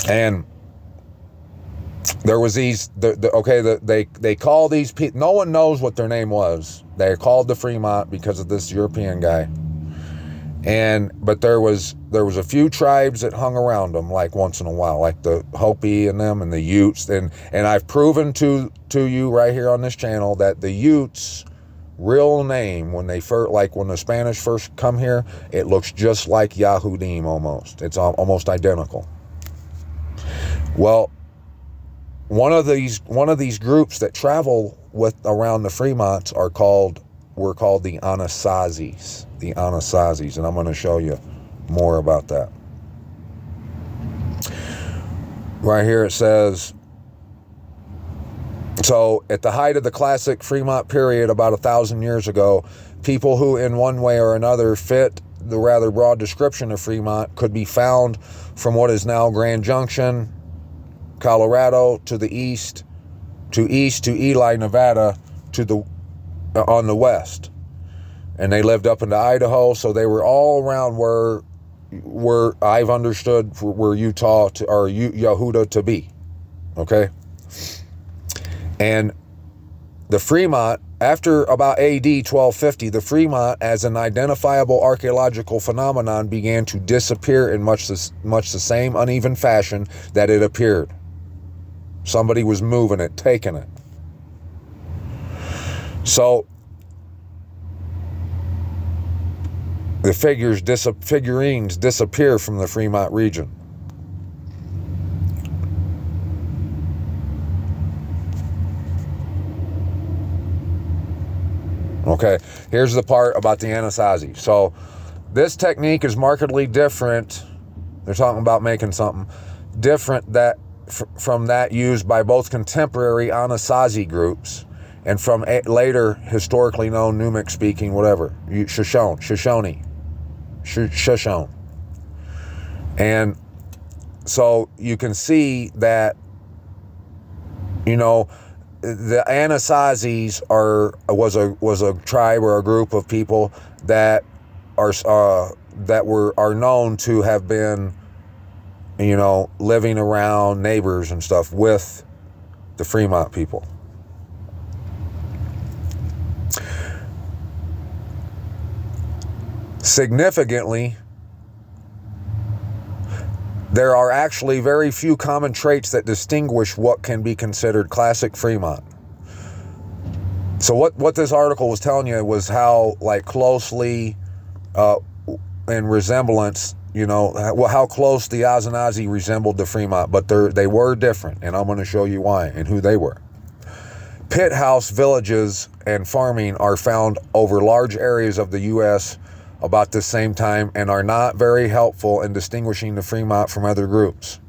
And there was they call these people, no one knows what their name was. They're called the Fremont because of this European guy. But there was a few tribes that hung around them, like once in a while, like the Hopi and them and the Utes. And I've proven to you right here on this channel that the Utes' real name, when the Spanish first come here, it looks just like Yahudim almost. It's almost identical. Well, one of these groups that travel around the Fremonts were called the Anasazis. The Anasazis, and I'm going to show you more about that. Right here it says, so at the height of the classic Fremont period about 1,000 years ago, people who in one way or another fit the rather broad description of Fremont could be found from what is now Grand Junction, Colorado, to the east to Ely, Nevada, on the west. And they lived up into Idaho, so they were all around where I've understood where Utah or Yehuda to be. Okay? And the Fremont, after about AD 1250, the Fremont as an identifiable archaeological phenomenon began to disappear in much the same uneven fashion that it appeared. Somebody was moving it, taking it. So the figurines disappear from the Fremont region. Okay, here's the part about the Anasazi. So this technique is markedly different. They're talking about making something different from that used by both contemporary Anasazi groups and from later historically known Numic speaking, Shoshone. And so you can see that, the Anasazis was a tribe or a group of people that are known to have been, living around neighbors and stuff with the Fremont people. Significantly, There are actually very few common traits that distinguish what can be considered classic Fremont. So what this article was telling you was how like closely in resemblance, you know, how close the Ozanazi resembled the Fremont, but they were different, and I'm going to show you why and who they were. Pit house villages and farming are found over large areas of the U.S. about the same time and are not very helpful in distinguishing the Fremont from other groups.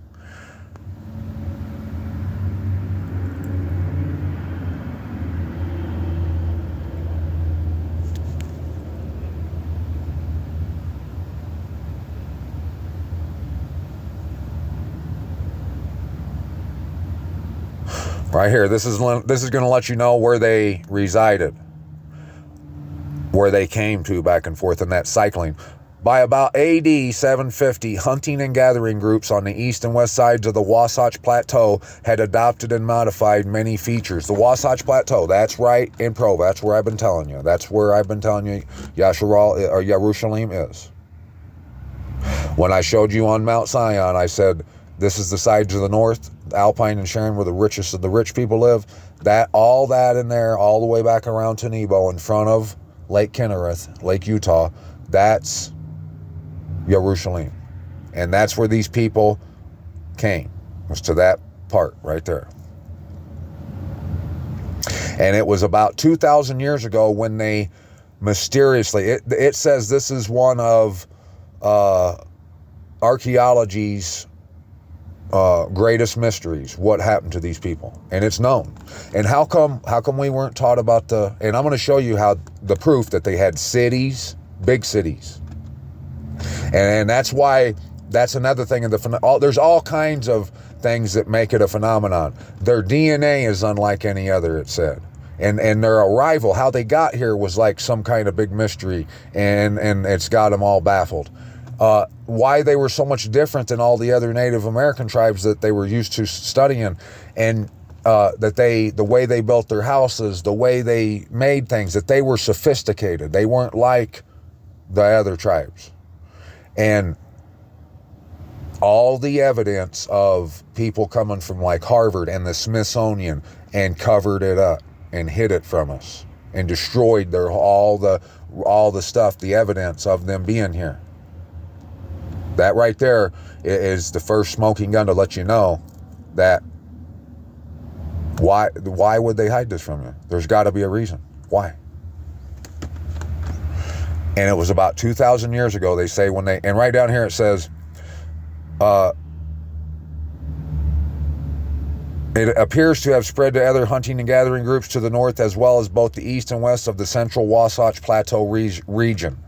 Right here, this is going to let you know where they resided, where they came to back and forth in that cycling. By about AD 750, hunting and gathering groups on the east and west sides of the Wasatch Plateau had adopted and modified many features. The Wasatch Plateau, that's right in Provo. That's where I've been telling you. That's where I've been telling you Jerusalem is. When I showed you on Mount Zion, I said, this is the sides of the north, Alpine and Sharon, where the richest of the rich people live. All that in there, all the way back around to Nebo in front of Lake Kinnereth, Lake Utah, that's Jerusalem. And that's where these people came, was to that part right there. And it was about 2,000 years ago when they mysteriously, it says this is one of archaeology's greatest mysteries, what happened to these people, and it's known. And how come we weren't taught about and I'm going to show you how the proof that they had cities, big cities, and that's why, that's another thing in there's all kinds of things that make it a phenomenon. Their DNA is unlike any other, it said, and their arrival, how they got here, was like some kind of big mystery, and it's got them all baffled. Why they were so much different than all the other Native American tribes that they were used to studying, and the way they built their houses, the way they made things, that they were sophisticated. They weren't like the other tribes. And all the evidence of people coming from like Harvard and the Smithsonian and covered it up and hid it from us and destroyed all the stuff, the evidence of them being here. That right there is the first smoking gun to let you know that why would they hide this from you? There's got to be a reason. Why? And it was about 2,000 years ago, they say, and right down here it says, it appears to have spread to other hunting and gathering groups to the north, as well as both the east and west of the central Wasatch Plateau region.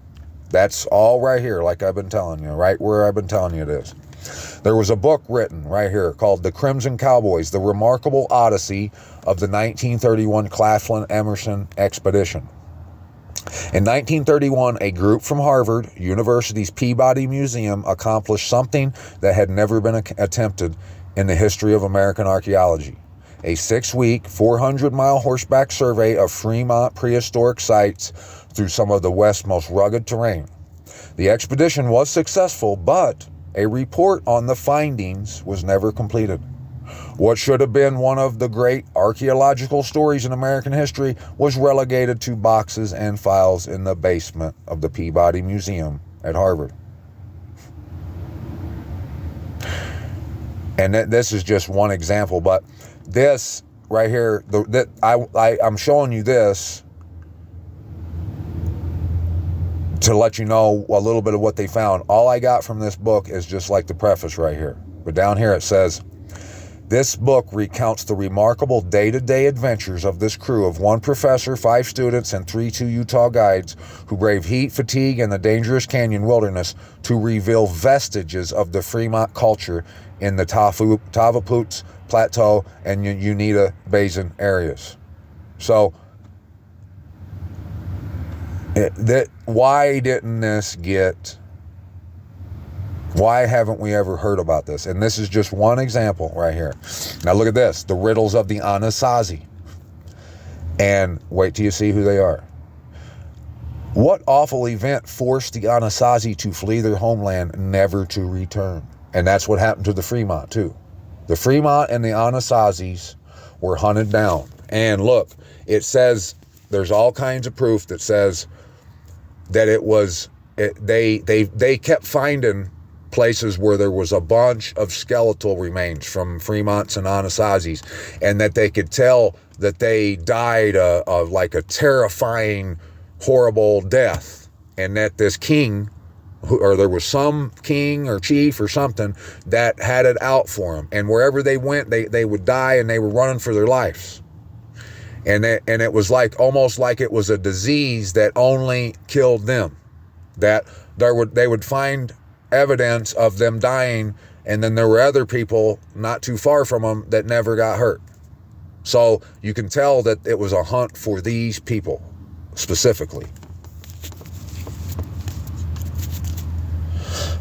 That's all right here, like I've been telling you, right where I've been telling you it is. There was a book written right here called The Crimson Cowboys, The Remarkable Odyssey of the 1931 Claflin-Emerson Expedition. In 1931, a group from Harvard University's Peabody Museum accomplished something that had never been attempted in the history of American archaeology. A 6-week, 400-mile horseback survey of Fremont prehistoric sites through some of the West's most rugged terrain. The expedition was successful, but a report on the findings was never completed. What should have been one of the great archaeological stories in American history was relegated to boxes and files in the basement of the Peabody Museum at Harvard. And this is just one example, but this right here, I'm showing you this to let you know a little bit of what they found. All I got from this book is just like the preface right here. But down here it says, this book recounts the remarkable day-to-day adventures of this crew of 1 professor, 5 students, and 3 Utah guides who braved heat, fatigue, and the dangerous canyon wilderness to reveal vestiges of the Fremont culture in the Tavaputs Plateau and Uinta Basin areas. So, why haven't we ever heard about this? And this is just one example right here. Now look at this, the riddles of the Anasazi. And wait till you see who they are. What awful event forced the Anasazi to flee their homeland, never to return? And that's what happened to the Fremont too. The Fremont and the Anasazis were hunted down. And look, it says, there's all kinds of proof that says that they kept finding places where there was a bunch of skeletal remains from Fremonts and Anasazis, and that they could tell that they died like a terrifying, horrible death, and that this king, or there was some king or chief or something that had it out for them, and wherever they went, they would die, and they were running for their lives. And it was like, almost like it was a disease that only killed them. That they would find evidence of them dying, and then there were other people not too far from them that never got hurt. So you can tell that it was a hunt for these people specifically.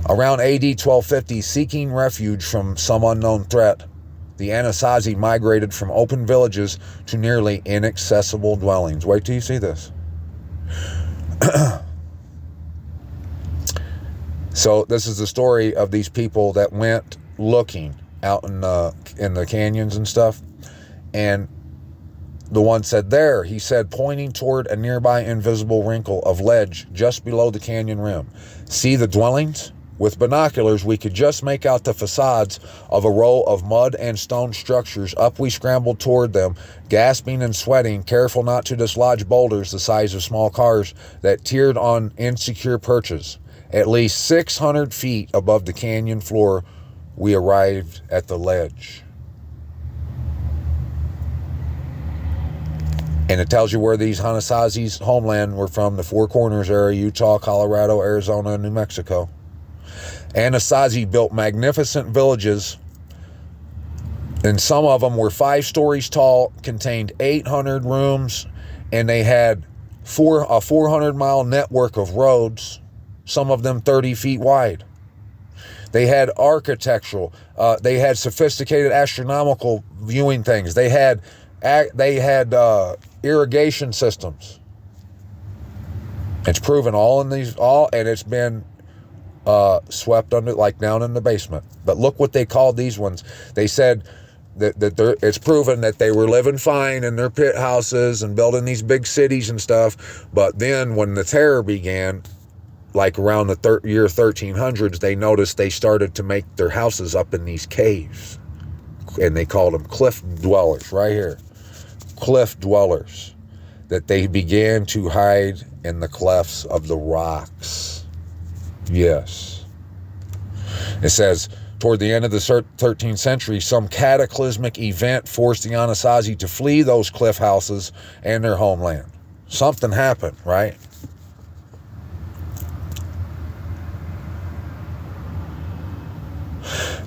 Around AD 1250, seeking refuge from some unknown threat, the Anasazi migrated from open villages to nearly inaccessible dwellings. Wait till you see this. So this is the story of these people that went looking out in the canyons and stuff. And the one said, there, he said, pointing toward a nearby invisible wrinkle of ledge just below the canyon rim. See the dwellings? With binoculars, we could just make out the facades of a row of mud and stone structures. Up we scrambled toward them, gasping and sweating, careful not to dislodge boulders the size of small cars that teetered on insecure perches. At least 600 feet above the canyon floor, we arrived at the ledge. And it tells you where these Anasazis' homeland were from, the Four Corners area, Utah, Colorado, Arizona, and New Mexico. Anasazi built magnificent villages, and some of them were 5 stories tall, contained 800 rooms, and they had a 400-mile network of roads, some of them 30 feet wide. They had architectural, they had sophisticated astronomical viewing things. They had irrigation systems. It's proven and it's been swept under, like down in the basement. But look what they called these ones. They said that it's proven that they were living fine in their pit houses and building these big cities and stuff. But then when the terror began, like around the year 1300s, they noticed they started to make their houses up in these caves. And they called them cliff dwellers, right here. Cliff dwellers. That they began to hide in the clefts of the rocks. Yes. It says, toward the end of the 13th century, some cataclysmic event forced the Anasazi to flee those cliff houses and their homeland. Something happened, right?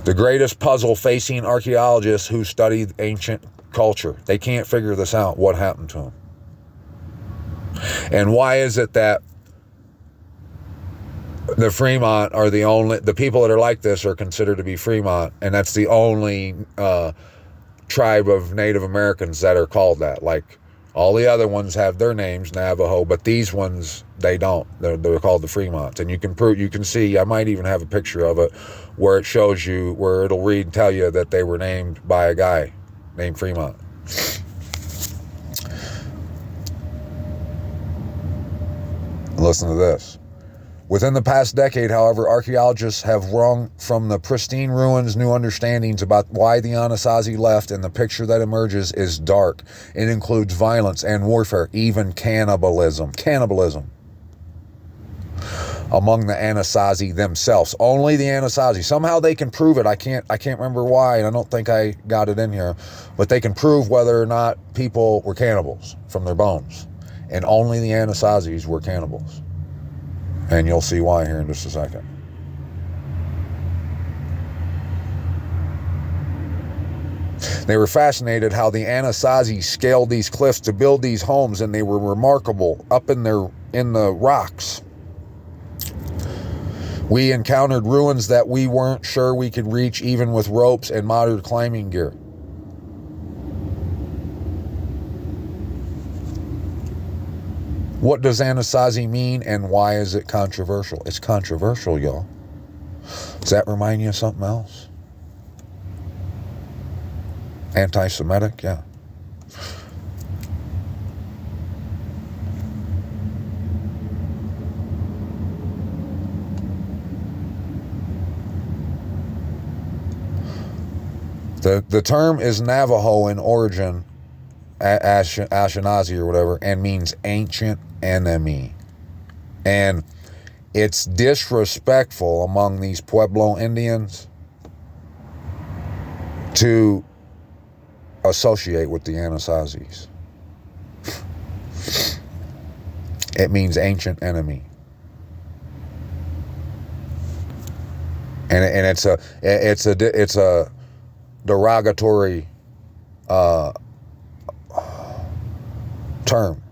The greatest puzzle facing archaeologists who study ancient culture. They can't figure this out, what happened to them. And why is it that the Fremont are the people that are like this are considered to be Fremont, and that's the only tribe of Native Americans that are called that. Like, all the other ones have their names, Navajo, but these ones, they don't. They're called the Fremonts. And you can see, I might even have a picture of it, where it shows you, where it'll read and tell you that they were named by a guy named Fremont. Listen to this. Within the past decade, however, archaeologists have wrung from the pristine ruins new understandings about why the Anasazi left, and the picture that emerges is dark. It includes violence and warfare, even cannibalism. Among the Anasazi themselves. Only the Anasazi. Somehow they can prove it. I can't remember why, and I don't think I got it in here. But they can prove whether or not people were cannibals from their bones. And only the Anasazis were cannibals. And you'll see why here in just a second. They were fascinated how the Anasazi scaled these cliffs to build these homes, and they were remarkable up in the rocks. We encountered ruins that we weren't sure we could reach even with ropes and modern climbing gear. What does Anasazi mean, and why is it controversial? It's controversial, y'all. Does that remind you of something else? Anti-Semitic, yeah. The term is Navajo in origin, Ashkenazi or whatever, and means ancient enemy. And it's disrespectful among these Pueblo Indians to associate with the Anasazis. It means ancient enemy. And it's a derogatory term.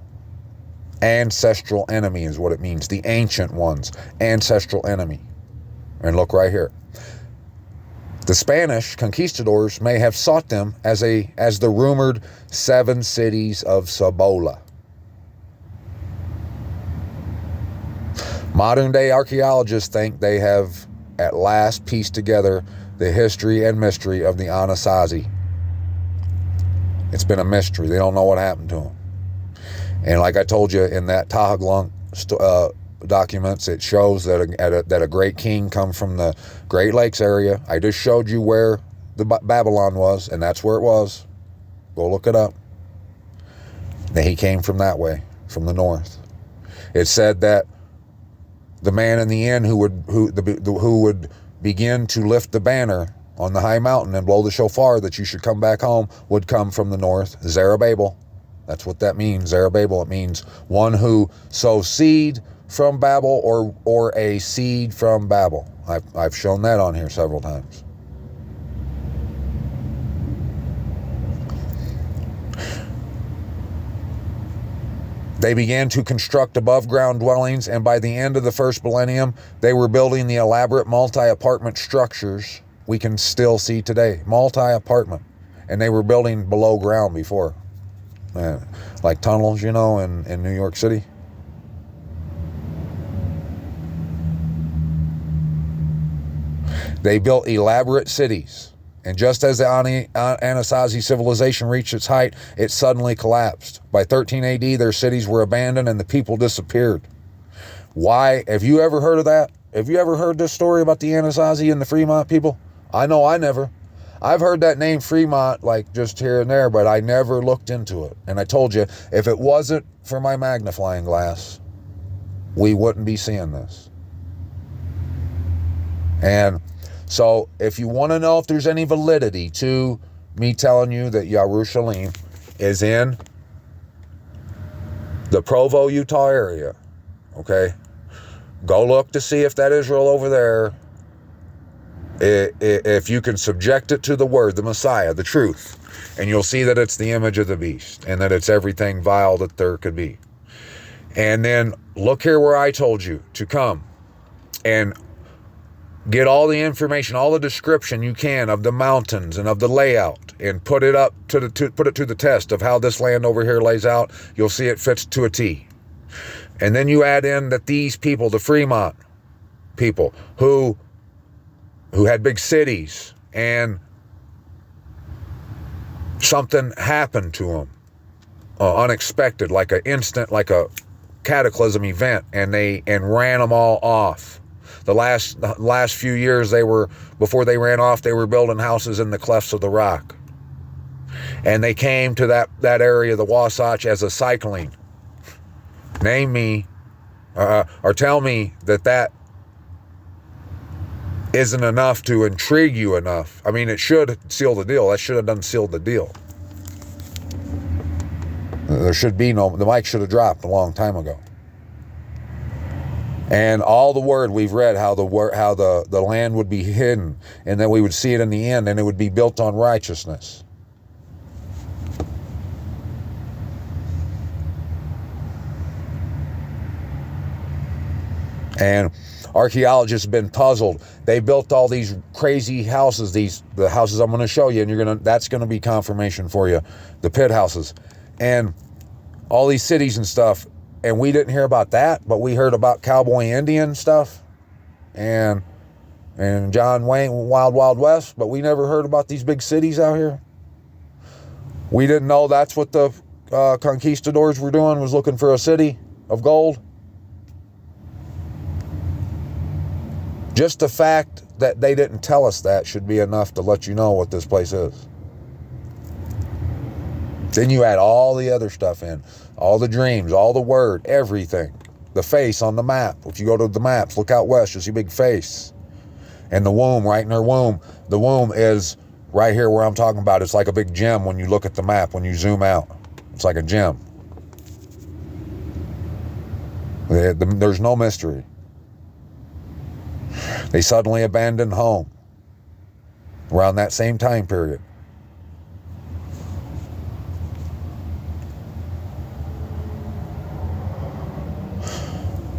Ancestral enemy is what it means. The ancient ones. Ancestral enemy. And look right here. The Spanish conquistadors may have sought them as the rumored 7 cities of Cibola. Modern day archaeologists think they have at last pieced together the history and mystery of the Anasazi. It's been a mystery. They don't know what happened to them. And like I told you in that Tahaglunk documents, it shows that a great king come from the Great Lakes area. I just showed you where the Babylon was, and that's where it was. Go look it up. That he came from that way, from the north. It said that the man in the inn who would begin to lift the banner on the high mountain and blow the shofar that you should come back home would come from the north. Zerubbabel. That's what that means. Zerubbabel. It means one who sows seed from Babel or a seed from Babel. I've shown that on here several times. They began to construct above-ground dwellings, and by the end of the first millennium, they were building the elaborate multi-apartment structures we can still see today. Multi-apartment. And they were building below ground before. Like tunnels, in New York City. They built elaborate cities. And just as the Anasazi civilization reached its height, it suddenly collapsed. By 13 AD, their cities were abandoned and the people disappeared. Why? Have you ever heard of that? Have you ever heard this story about the Anasazi and the Fremont people? I know I never. I've heard that name Fremont like just here and there, but I never looked into it. And I told you, if it wasn't for my magnifying glass, we wouldn't be seeing this. And so if you want to know if there's any validity to me telling you that Yerushalayim is in the Provo, Utah area, okay, go look to see if that Israel over there, if you can subject it to the word, the Messiah, the truth, and you'll see that it's the image of the beast and that it's everything vile that there could be. And then look here where I told you to come and get all the information, all the description you can of the mountains and of the layout, and put it up to the test of how this land over here lays out. You'll see it fits to a T. And then you add in that these people, the Fremont people, who had big cities, and something happened to them, unexpected, like a cataclysm event, and ran them all off. The last few years, before they ran off, they were building houses in the clefts of the rock. And they came to that area, the Wasatch, as a cycling. Name me, or tell me that isn't enough to intrigue you enough. I mean, it should seal the deal. That should have done sealed the deal. The mic should have dropped a long time ago. And all the word we've read, how the land would be hidden, and then we would see it in the end, and it would be built on righteousness. And archaeologists have been puzzled. They built all these crazy houses, the houses I'm going to show you, and that's going to be confirmation for you, the pit houses, and all these cities and stuff. And we didn't hear about that, but we heard about cowboy Indian stuff, and and John Wayne, Wild Wild West, but we never heard about these big cities out here. We didn't know that's what the conquistadors were doing, was looking for a city of gold. Just the fact that they didn't tell us that should be enough to let you know what this place is. Then you add all the other stuff in, all the dreams, all the word, everything. The face on the map. If you go to the maps, look out west, you'll see a big face. And the womb, right in her womb. The womb is right here where I'm talking about. It's like a big gem when you look at the map, when you zoom out. It's like a gem. There's no mystery. They suddenly abandoned home around that same time period.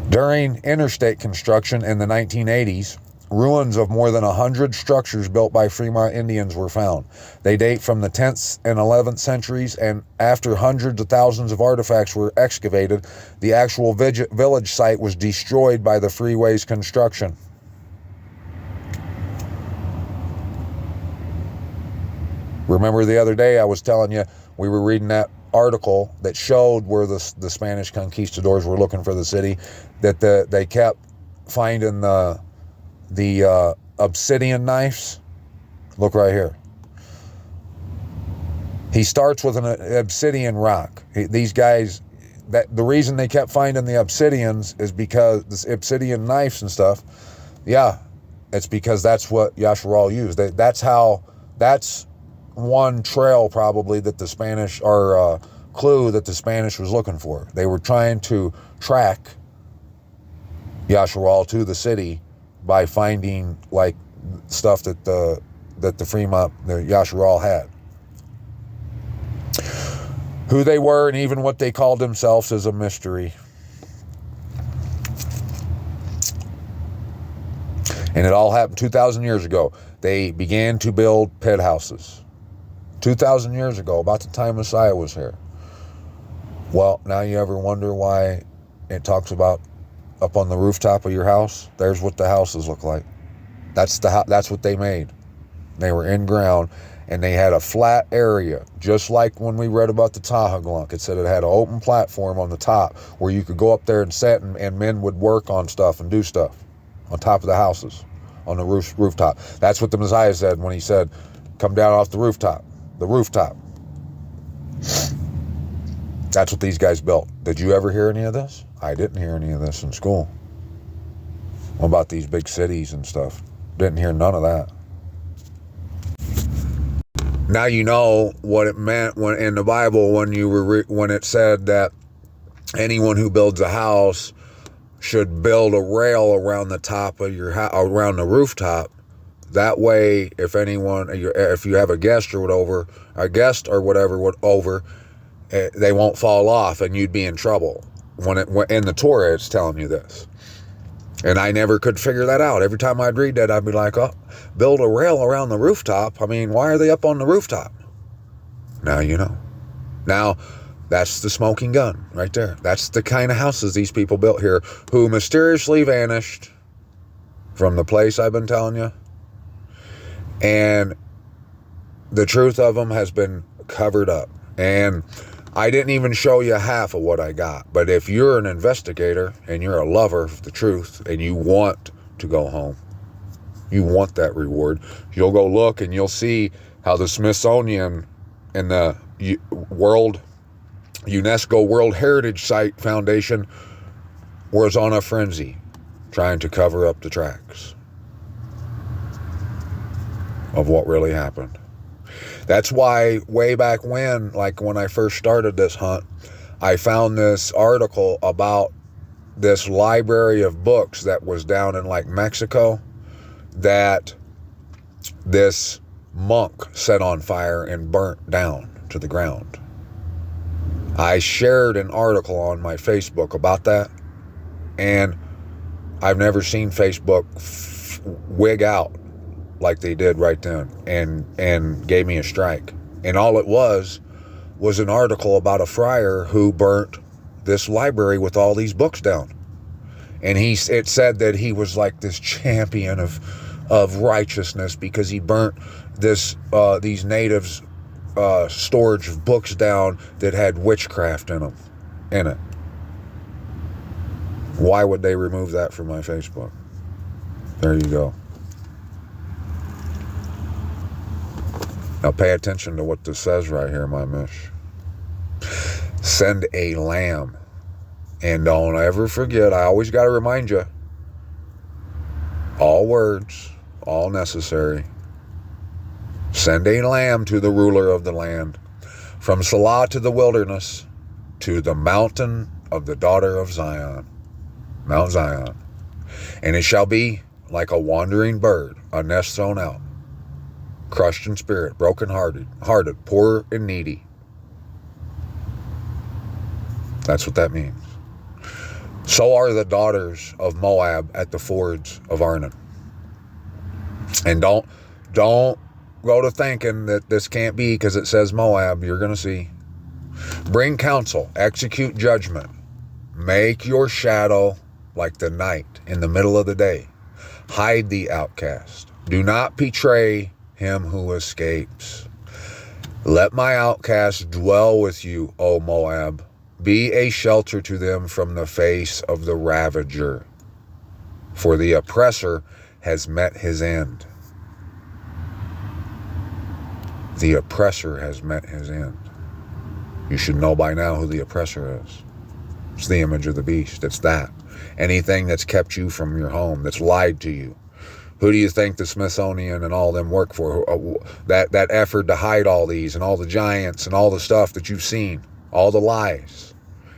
During interstate construction in the 1980s, ruins of more than 100 structures built by Fremont Indians were found. They date from the 10th and 11th centuries, and after hundreds of thousands of artifacts were excavated, the actual village site was destroyed by the freeway's construction. Remember the other day I was telling you, we were reading that article that showed where the Spanish conquistadors were looking for the city, that they kept finding the obsidian knives. Look right here. He starts with an obsidian rock. These guys, the reason they kept finding the obsidians is because the obsidian knives and stuff. Yeah, it's because that's what Yasharal used. That's one trail probably that the Spanish, or clue that the Spanish was looking for. They were trying to track Yasharal to the city by finding like stuff that the Fremont, the Yasharal had. Who they were and even what they called themselves is a mystery. And it all happened 2,000 years ago. They began to build pit houses. 2,000 years ago, about the time Messiah was here. Well, now you ever wonder why it talks about up on the rooftop of your house? There's what the houses look like. That's what they made. They were in ground, and they had a flat area, just like when we read about the Tahaglunk. It said it had an open platform on the top where you could go up there and sit, and men would work on stuff and do stuff on top of the houses, on the rooftop. That's what the Messiah said when he said, come down off the rooftop. The rooftop. That's what these guys built. Did you ever hear any of this? I didn't hear any of this in school. What about these big cities and stuff? Didn't hear none of that. Now you know what it meant when in the Bible when it said that anyone who builds a house should build a rail around the top of your house, around the rooftop. That way, if you have a guest or whatever, they won't fall off and you'd be in trouble. When in the Torah, it's telling you this. And I never could figure that out. Every time I'd read that, I'd be like, oh, build a rail around the rooftop. I mean, why are they up on the rooftop? Now you know. Now, that's the smoking gun right there. That's the kind of houses these people built here, who mysteriously vanished from the place I've been telling you. And the truth of them has been covered up. And I didn't even show you half of what I got. But if you're an investigator and you're a lover of the truth and you want to go home, you want that reward, you'll go look and you'll see how the Smithsonian and the UNESCO World Heritage Site Foundation was on a frenzy trying to cover up the tracks of what really happened. That's why way back when, like when I first started this hunt, I found this article about this library of books that was down in like Mexico that this monk set on fire and burnt down to the ground. I shared an article on my Facebook about that, and I've never seen Facebook wig out like they did right then and gave me a strike. And all it was an article about a friar who burnt this library with all these books down. And it said that he was like this champion of of righteousness because he burnt these natives' storage of books down that had witchcraft in it. Why would they remove that from my Facebook? There you go. Now pay attention to what this says right here, my mish. Send a lamb. And don't ever forget, I always got to remind you, all words, all necessary. Send a lamb to the ruler of the land, from Salah to the wilderness, to the mountain of the daughter of Zion, Mount Zion. And it shall be like a wandering bird, a nest thrown out, crushed in spirit, broken-hearted, poor and needy. That's what that means. So are the daughters of Moab at the fords of Arnon. And don't go to thinking that this can't be because it says Moab. You're going to see. Bring counsel, execute judgment, make your shadow like the night in the middle of the day. Hide the outcast. Do not betray him who escapes. Let my outcast dwell with you, O Moab. Be a shelter to them from the face of the ravager, for the oppressor has met his end. The oppressor has met his end. You should know by now who the oppressor is. It's the image of the beast. It's that. Anything that's kept you from your home, that's lied to you. Who do you think the Smithsonian and all them work for? That effort to hide all these and all the giants and all the stuff that you've seen, all the lies.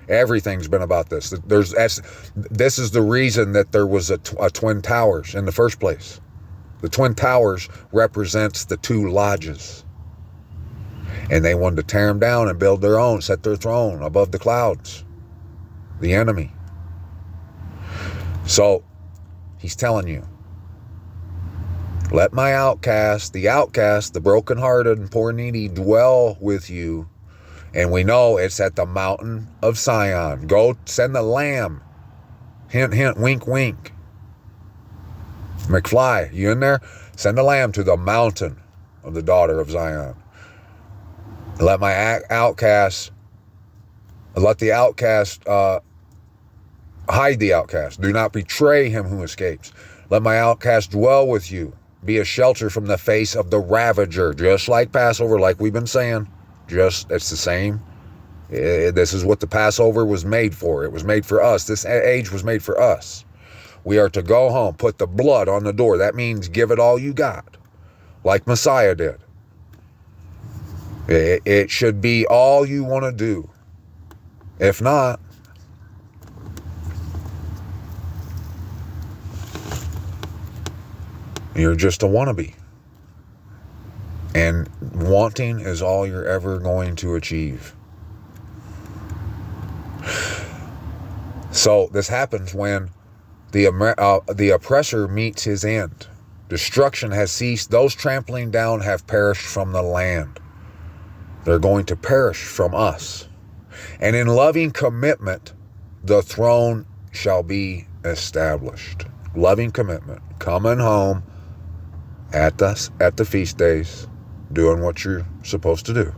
Everything's been about this. This is the reason that there was a Twin Towers in the first place. The Twin Towers represents the two lodges. And they wanted to tear them down and build their own, set their throne above the clouds. The enemy. So, he's telling you, let my outcast, the brokenhearted and poor needy, dwell with you. And we know it's at the mountain of Zion. Go send the lamb. Hint, hint, wink, wink. McFly, you in there? Send a lamb to the mountain of the daughter of Zion. Let my outcast, hide the outcast. Do not betray him who escapes. Let my outcast dwell with you. Be a shelter from the face of the ravager. Just like Passover, like we've been saying. It's the same. This is what the Passover was made for. It was made for us. This age was made for us. We are to go home, put the blood on the door. That means give it all you got, like Messiah did. It should be all you want to do. If not, you're just a wannabe. And wanting is all you're ever going to achieve. So this happens when the oppressor meets his end. Destruction has ceased. Those trampling down have perished from the land. They're going to perish from us. And in loving commitment, the throne shall be established. Loving commitment. Coming home at the feast days. Doing what you're supposed to do.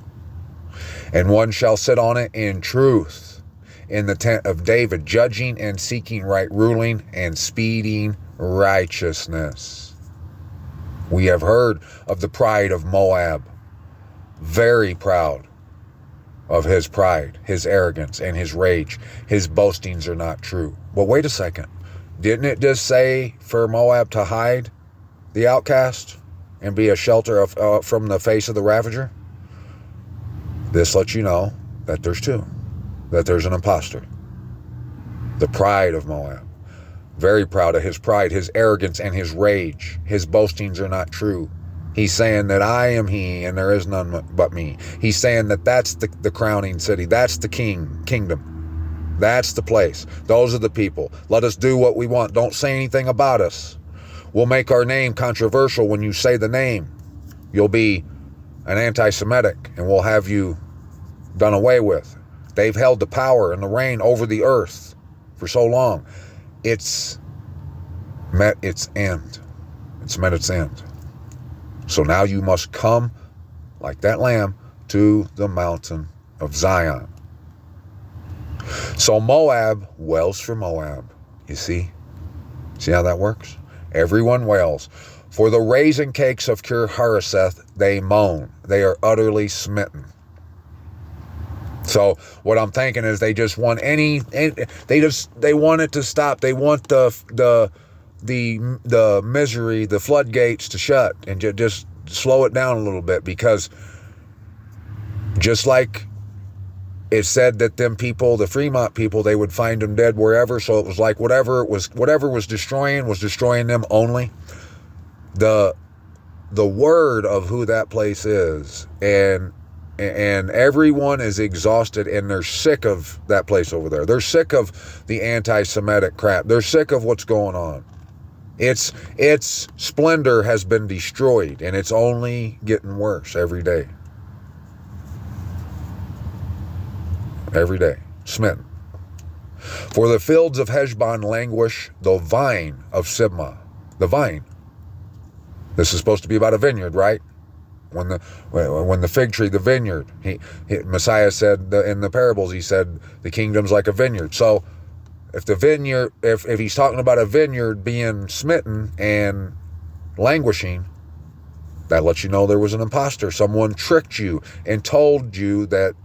And one shall sit on it in truth, in the tent of David, judging and seeking right ruling and speeding righteousness. We have heard of the pride of Moab. Very proud of his pride, his arrogance, and his rage. His boastings are not true. But wait a second. Didn't it just say for Moab to hide the outcast and be a shelter from the face of the ravager? This lets you know that there's two. That there's an imposter. The pride of Moab. Very proud of his pride, his arrogance, and his rage. His boastings are not true. He's saying that I am he and there is none but me. He's saying that that's the crowning city. That's the kingdom. That's the place. Those are the people. Let us do what we want. Don't say anything about us. We'll make our name controversial when you say the name. You'll be an anti-Semitic and we'll have you done away with. They've held the power and the reign over the earth for so long. It's met its end. It's met its end. So now you must come, like that lamb, to the mountain of Zion. So Moab wails for Moab. You see? See how that works? Everyone wails. For the raisin cakes of Kir Hareseth, they moan. They are utterly smitten. So what I'm thinking is they just want they want it to stop. They want the misery, the floodgates to shut and just slow it down a little bit, because just like it said that them people, the Fremont people, they would find them dead wherever. So it was like whatever was destroying them only. The word of who that place is, and everyone is exhausted and they're sick of that place over there. They're sick of the anti-Semitic crap. They're sick of what's going on. Its splendor has been destroyed, and it's only getting worse every day. Every day. Smitten. For the fields of Heshbon languish, the vine of Sibmah. The vine. This is supposed to be about a vineyard, right? When the fig tree, the vineyard, Messiah said in the parables, he said the kingdom's like a vineyard. So if the vineyard, if he's talking about a vineyard being smitten and languishing, that lets you know there was an imposter. Someone tricked you and told you that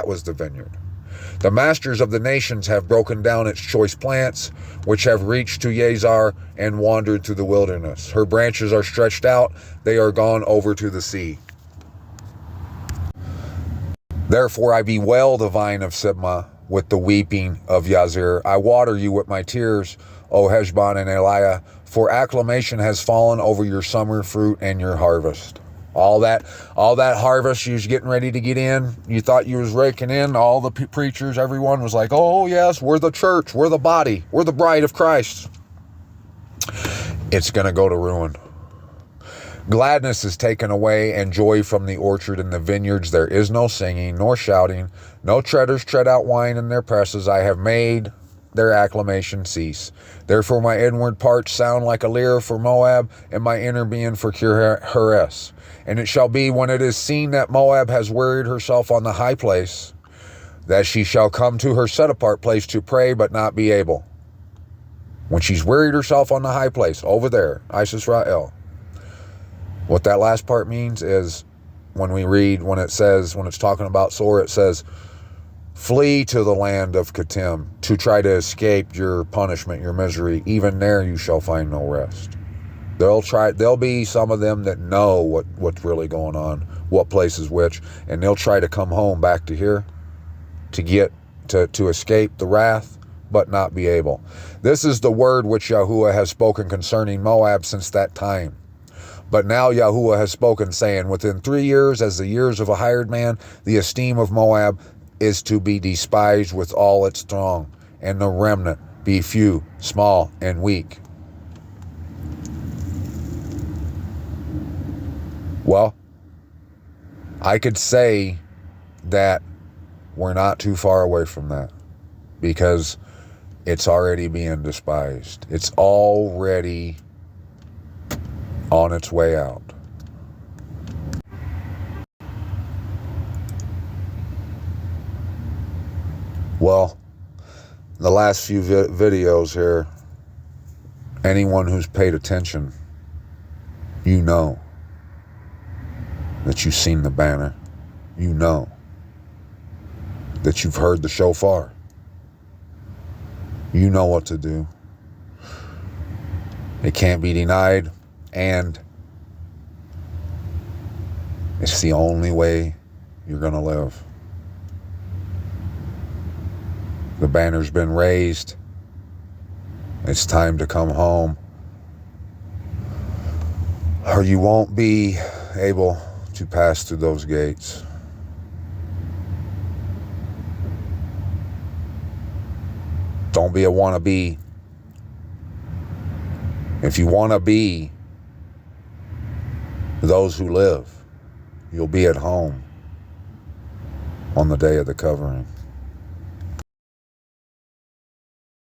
was the vineyard. The masters of the nations have broken down its choice plants, which have reached to Yazar and wandered through the wilderness. Her branches are stretched out, they are gone over to the sea. Therefore I bewail the vine of Sibmah with the weeping of Yazir. I water you with my tears, O Heshbon and Eliah, for acclamation has fallen over your summer fruit and your harvest. All that harvest you was getting ready to get in, you thought you was raking in, all the preachers, everyone was like, oh yes, we're the church, we're the body, we're the bride of Christ. It's going to go to ruin. Gladness is taken away and joy from the orchard and the vineyards. There is no singing, nor shouting. No treaders tread out wine in their presses. I have made their acclamation cease. Therefore my inward parts sound like a lyre for Moab, and my inner being for Kir Hares. And it shall be, when it is seen that Moab has wearied herself on the high place, that she shall come to her set apart place to pray, but not be able. When she's wearied herself on the high place, over there, Isis Ra'el. What that last part means is, when it's talking about Sor, it says, flee to the land of Kittim to try to escape your punishment, your misery. Even there you shall find no rest. There'll be some of them that know what's really going on, what place is which, and they'll try to come home back to here to get to escape the wrath, but not be able. This is the word which Yahuwah has spoken concerning Moab since that time. But now Yahuwah has spoken, saying, within 3 years, as the years of a hired man, the esteem of Moab is to be despised with all its throng, and the remnant be few, small, and weak. Well, I could say that we're not too far away from that, because it's already being despised. It's already on its way out. Well, the last few videos here, anyone who's paid attention, you know that you've seen the banner. You know that you've heard the shofar. You know what to do. It can't be denied, and it's the only way you're going to live. The banner's been raised. It's time to come home, or you won't be able to pass through those gates. Don't be a wannabe. If you want to be those who live, you'll be at home on the day of the covering.